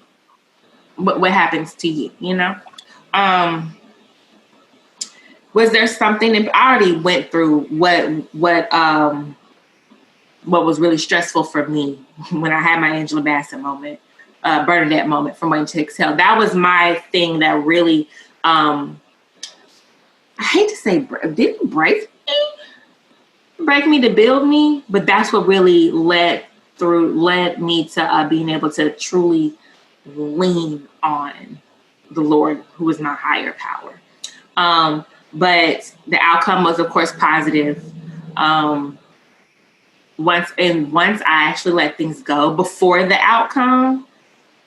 what happens to you, Um was there something that I already went through what was really stressful for me when I had my Angela Bassett moment, Bernadette moment from Waiting to Exhale. That was my thing that really, I hate to say, didn't break me to build me, but that's what really led me to being able to truly lean on the Lord, who is my higher power. But the outcome was, of course, positive. Once I actually let things go before the outcome,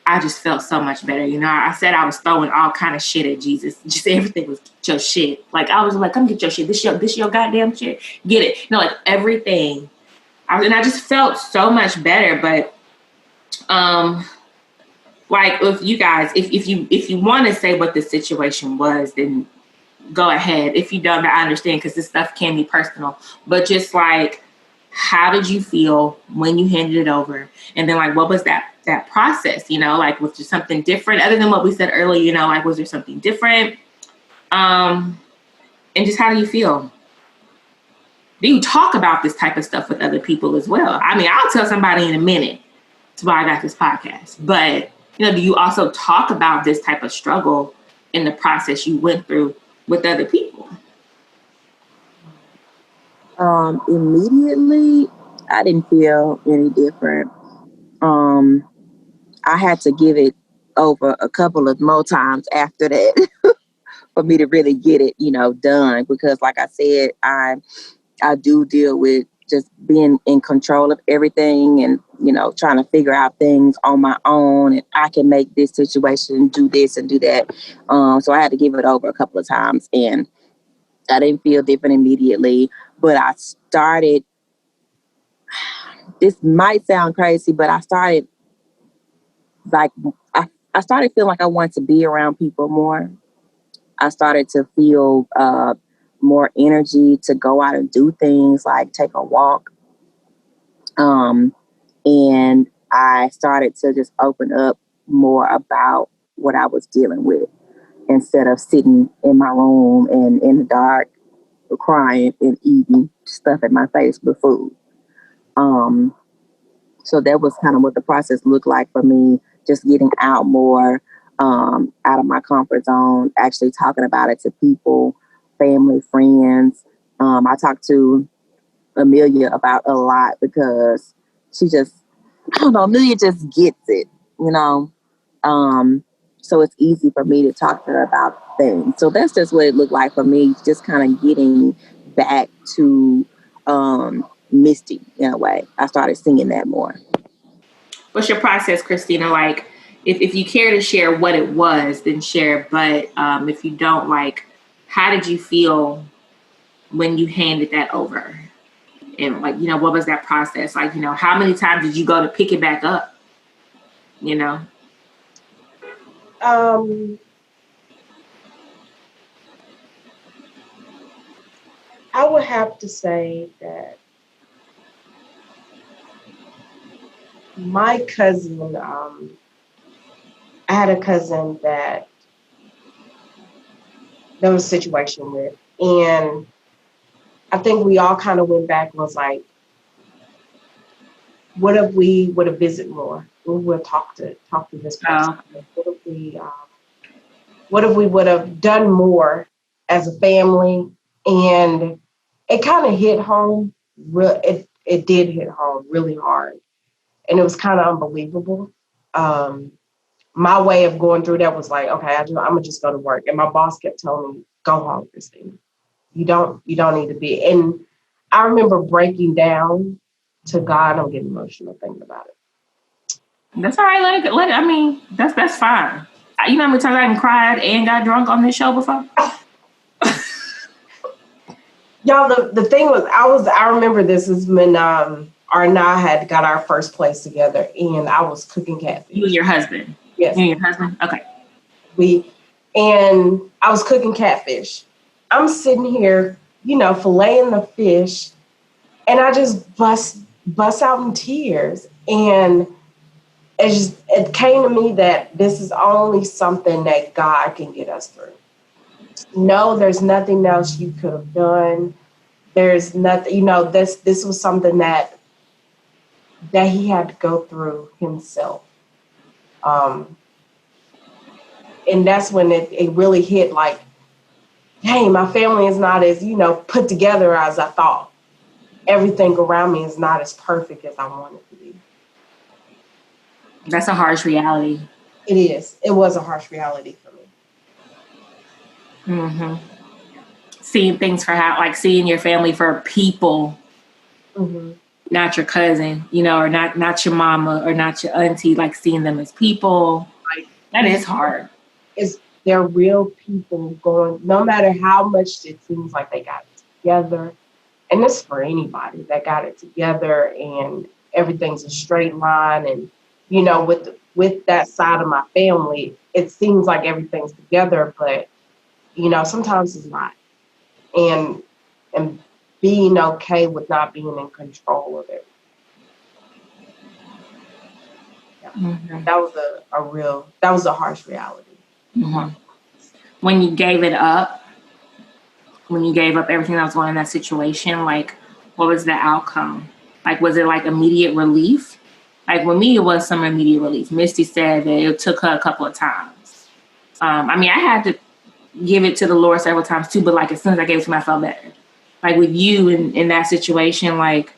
I just felt so much better. I said I was throwing all kind of shit at Jesus. Just everything was your shit. Like I was like, come get your shit. This your goddamn shit. Get it. Like everything. And I just felt so much better. But like if you guys, if you want to say what the situation was, then go ahead. If you don't, I understand because this stuff can be personal. But just like, how did you feel when you handed it over? And then like, what was that process? Like was there something different other than what we said earlier? Like was there something different? And just how do you feel? Do you talk about this type of stuff with other people as well? I mean, I'll tell somebody in a minute. That's why I got this podcast. But do you also talk about this type of struggle in the process you went through with other people? Immediately, I didn't feel any different. I had to give it over a couple of more times after that for me to really get it, done. Because like I said, I do deal with just being in control of everything and, trying to figure out things on my own. And I can make this situation do this and do that. So I had to give it over a couple of times and I didn't feel different immediately, but I started, this might sound crazy, but I started like, I started feeling like I wanted to be around people more. I started to feel more energy to go out and do things like take a walk. And I started to just open up more about what I was dealing with instead of sitting in my room and in the dark crying and eating stuff in my face with food. So that was kind of what the process looked like for me, just getting out more, out of my comfort zone, actually talking about it to people, family, friends. I talked to Amelia about a lot because she just, I don't know, Amelia just gets it, you know. So it's easy for me to talk to her about things. So that's just what it looked like for me, just kind of getting back to Mystee in a way. I started singing that more. What's your process, Christina? Like, if you care to share what it was, then share. But if you don't, like, how did you feel when you handed that over? And like, what was that process? Like, how many times did you go to pick it back up? I would have to say that my cousin, I had a cousin that there was a situation with, and I think we all kind of went back and was like, what if we would have visited more? We would talk to this person. What if we would have done more as a family? And it kind of hit home. It did hit home really hard and it was kind of unbelievable. My way of going through that was like, okay, I'm gonna just go to work. And my boss kept telling me, go home, Christina. You don't need to be. And I remember breaking down to God. I'm getting emotional thinking about it. That's all right. Let it. I mean, that's fine. You know how many times I cried and got drunk on this show before? Y'all, the thing was, I remember this is when R and I had got our first place together, and I was cooking catfish. You and your husband. Yes. You and your husband. Okay. And I was cooking catfish. I'm sitting here, filleting the fish, and I just bust out in tears. And it came to me that this is only something that God can get us through. No, there's nothing else you could have done. There's nothing, this was something that he had to go through himself. And that's when it really hit, like, hey, my family is not as, put together as I thought. Everything around me is not as perfect as I want it to be. That's a harsh reality. It is. It was a harsh reality for me. Mm-hmm. Seeing things for seeing your family for people, mm-hmm. not your cousin, or not your mama or not your auntie, like seeing them as people. Right. That is hard. They're real people going, no matter how much it seems like they got it together. And this is for anybody that got it together and everything's a straight line. And, with that side of my family, it seems like everything's together, but, sometimes it's not. And being okay with not being in control of it. Yeah. Mm-hmm. That was a harsh reality. Mm-hmm. When you gave it up, when you gave up everything that was going on in that situation, like, what was the outcome? Like, was it like immediate relief? Like, with me, it was some immediate relief. Mystee said that it took her a couple of times. I had to give it to the Lord several times too, but like, as soon as I gave it to him, I felt better. Like, with you in that situation, like,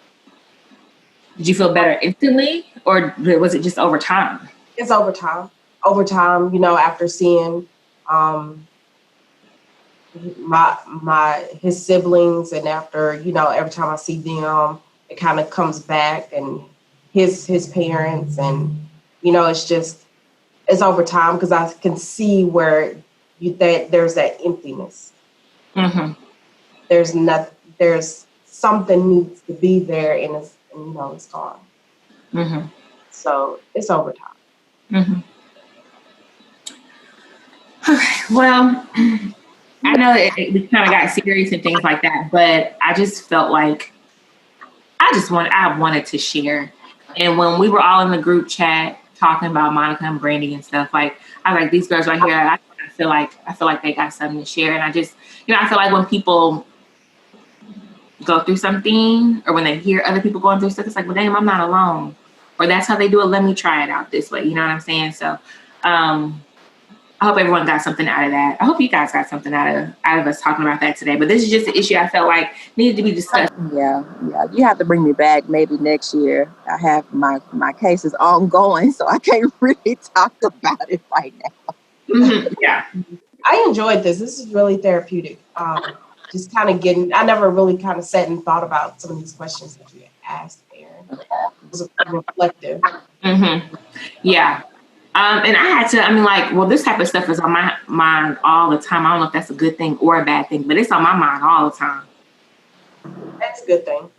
did you feel better instantly, or was it just over time? It's over time. Over time, after seeing his siblings, and after, every time I see them, it kind of comes back, and his parents, and it's over time, because I can see where there's that emptiness. Mm-hmm. There's something needs to be there, and it's gone. Mm-hmm. So it's over time. Mm-hmm. Okay, well, I know we kind of got serious and things like that, but I just felt like I wanted to share. And when we were all in the group chat talking about Monica and Brandy and stuff, like, I was like, these girls right here, I feel like they got something to share. And I just, I feel like when people go through something, or when they hear other people going through stuff, it's like, well, damn, I'm not alone. Or that's how they do it. Let me try it out this way. You know what I'm saying? So, I hope everyone got something out of that. I hope you guys got something out of us talking about that today. But this is just an issue I felt like needed to be discussed. Yeah. You have to bring me back maybe next year. I have my cases ongoing, so I can't really talk about it right now. Mm-hmm. Yeah. I enjoyed this. This is really therapeutic. Just kind of I never really kind of sat and thought about some of these questions that you asked, Aaron. It was reflective. Mm-hmm. Yeah. And I had to, this type of stuff is on my mind all the time. I don't know if that's a good thing or a bad thing, but it's on my mind all the time. That's a good thing.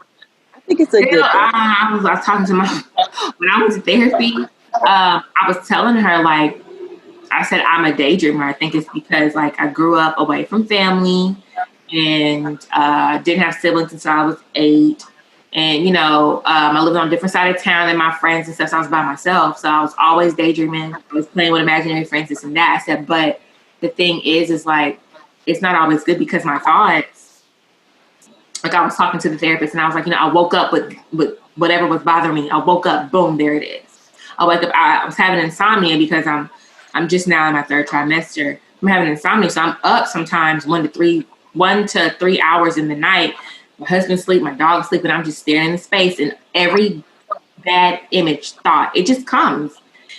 I think it's a good thing. I was talking to when I was in therapy, I was telling her, like, I said, I'm a daydreamer. I think it's because, like, I grew up away from family and didn't have siblings until I was 8. And, I lived on a different side of town than my friends and stuff, so I was by myself. So I was always daydreaming. I was playing with imaginary friends, this and that. I said, but the thing is like, it's not always good, because my thoughts, like, I was talking to the therapist and I was like, I woke up with whatever was bothering me. I woke up, boom, there it is. I wake up, I was having insomnia because I'm just now in my 3rd trimester. I'm having insomnia, so I'm up sometimes 1 to 3 hours in the night. My husband sleep, my dog sleep, and I'm just staring into space. And every bad image thought. It just comes.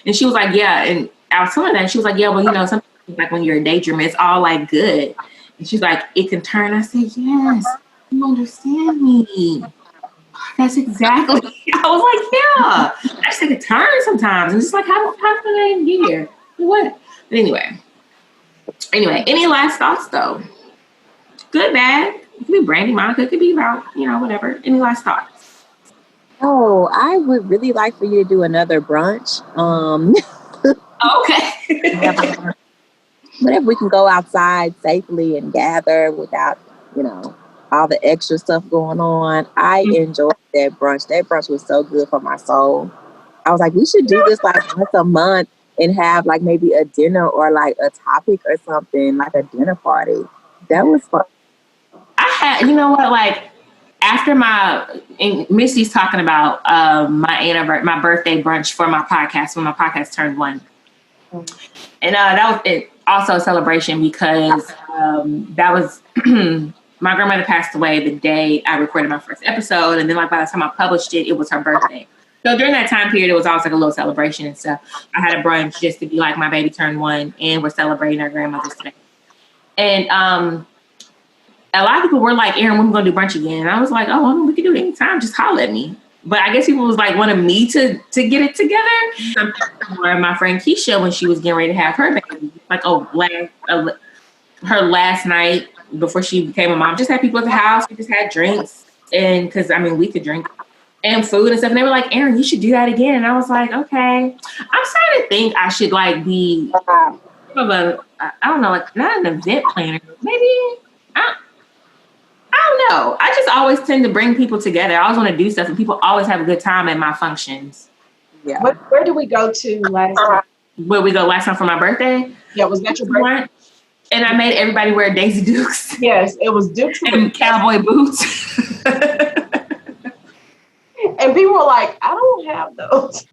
And she was like, yeah. And I was telling her that. She was like, yeah, well, sometimes like when you're a daydreamer, it's all like good. And she's like, it can turn. I said, yes, you understand me. That's exactly. I was like, yeah. I just take a turn sometimes. And it's like, how can I even get here? What? But anyway, any last thoughts though? Good, bad. It could be Brandy, Monica. It could be about, whatever. Any last thoughts? Oh, I would really like for you to do another brunch. Okay. Whenever we can go outside safely and gather without, all the extra stuff going on. I enjoyed that brunch. That brunch was so good for my soul. I was like, we should do this like once a month and have like maybe a dinner or like a topic or something, like a dinner party. That was fun. I had, like after and Mystee's talking about my birthday brunch for my podcast when my podcast turned 1. And that was also a celebration because that was my grandmother passed away the day I recorded my first episode. And then like by the time I published it, it was her birthday. So during that time period, it was always like a little celebration and stuff. I had a brunch just to be like, my baby turned 1 and we're celebrating our grandmother's today. And a lot of people were like, Erin, when are we going to do brunch again? And I was like, oh, we can do it anytime. Just holler at me. But I guess people was like wanting me to get it together. Or my friend Keisha, when she was getting ready to have her baby, like, her last night before she became a mom, just had people at the house. We just had drinks. And because, we could drink and food and stuff. And they were like, Erin, you should do that again. And I was like, okay. I'm starting to think I should like be I don't know, like not an event planner. Maybe, I don't know. I just always tend to bring people together. I always want to do stuff, and people always have a good time at my functions. Yeah. Where did we go to last time? Where we go last time for my birthday? Yeah, was that your birthday? And I made everybody wear Daisy Dukes. Yes, it was Dukes and cowboy boots. And people were like, I don't have those.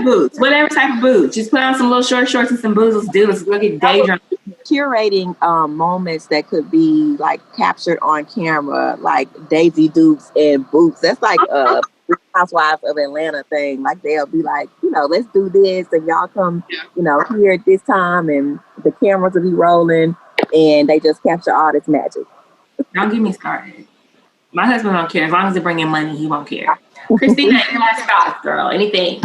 Boots, whatever type of boots. Just put on some little short shorts and some boots. Let's do. Let's go get daydream. Curating moments that could be like captured on camera, like Daisy Dukes and boots. That's like Housewives of Atlanta thing. Like they'll be like, let's do this, and y'all come, here at this time, and the cameras will be rolling, and they just capture all this magic. Don't get me started. My husband don't care. As long as they bring in money, he won't care. Christina, any last thoughts, girl? Anything?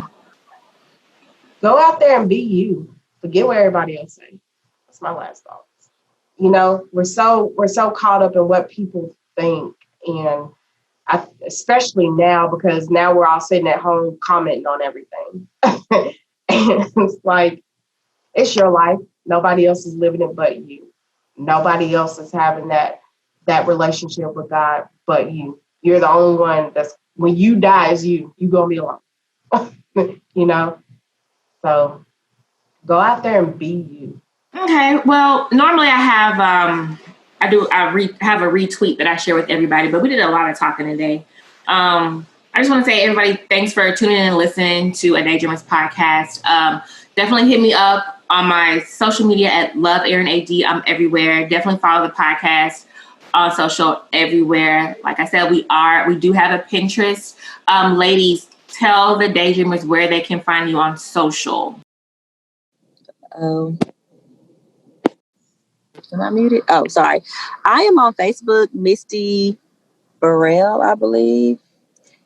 Go out there and be you. Forget what everybody else say. That's my last thoughts. We're so caught up in what people think, and especially now, because now we're all sitting at home commenting on everything. And it's like, it's your life. Nobody else is living it but you. Nobody else is having that relationship with God but you. You're the only one when you die, is you're gonna be alone. So go out there and be you. Okay. Well, normally I have have a retweet that I share with everybody, but we did a lot of talking today. I just want to say, everybody, thanks for tuning in and listening to A Daydreamers podcast. Definitely hit me up on my social media at Love Erin AD. I'm everywhere. Definitely follow the podcast on social everywhere. Like I said, we do have a Pinterest. Ladies, tell the Daydreamers where they can find you on social. Am I muted? Oh, sorry. I am on Facebook, Mystee Burrell, I believe.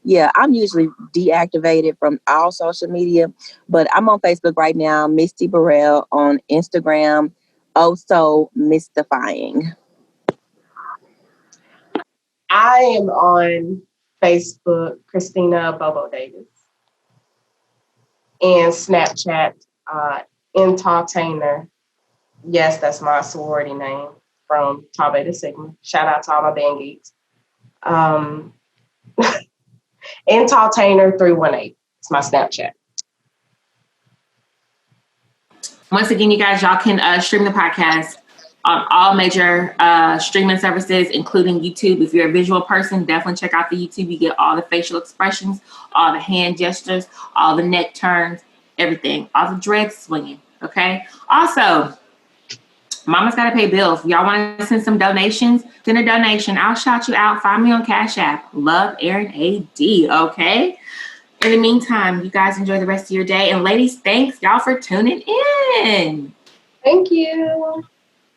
Yeah, I'm usually deactivated from all social media, but I'm on Facebook right now, Mystee Burrell, on Instagram, also mystifying. I am on Facebook, Christina Bobo Davis, and Snapchat, Entertainer. Yes, that's my sorority name from Tau Beta Sigma. Shout out to all my band geeks. Entertainer 318. It's my Snapchat. Once again, you guys, y'all can stream the podcast on all major streaming services, including YouTube. If you're a visual person, definitely check out the YouTube. You get all the facial expressions, all the hand gestures, all the neck turns, everything, all the dreads swinging. Okay. Also, Mama's got to pay bills. If y'all want to send some donations, send a donation. I'll shout you out. Find me on Cash App. Love Erin AD. Okay. In the meantime, you guys enjoy the rest of your day. And ladies, thanks y'all for tuning in. Thank you.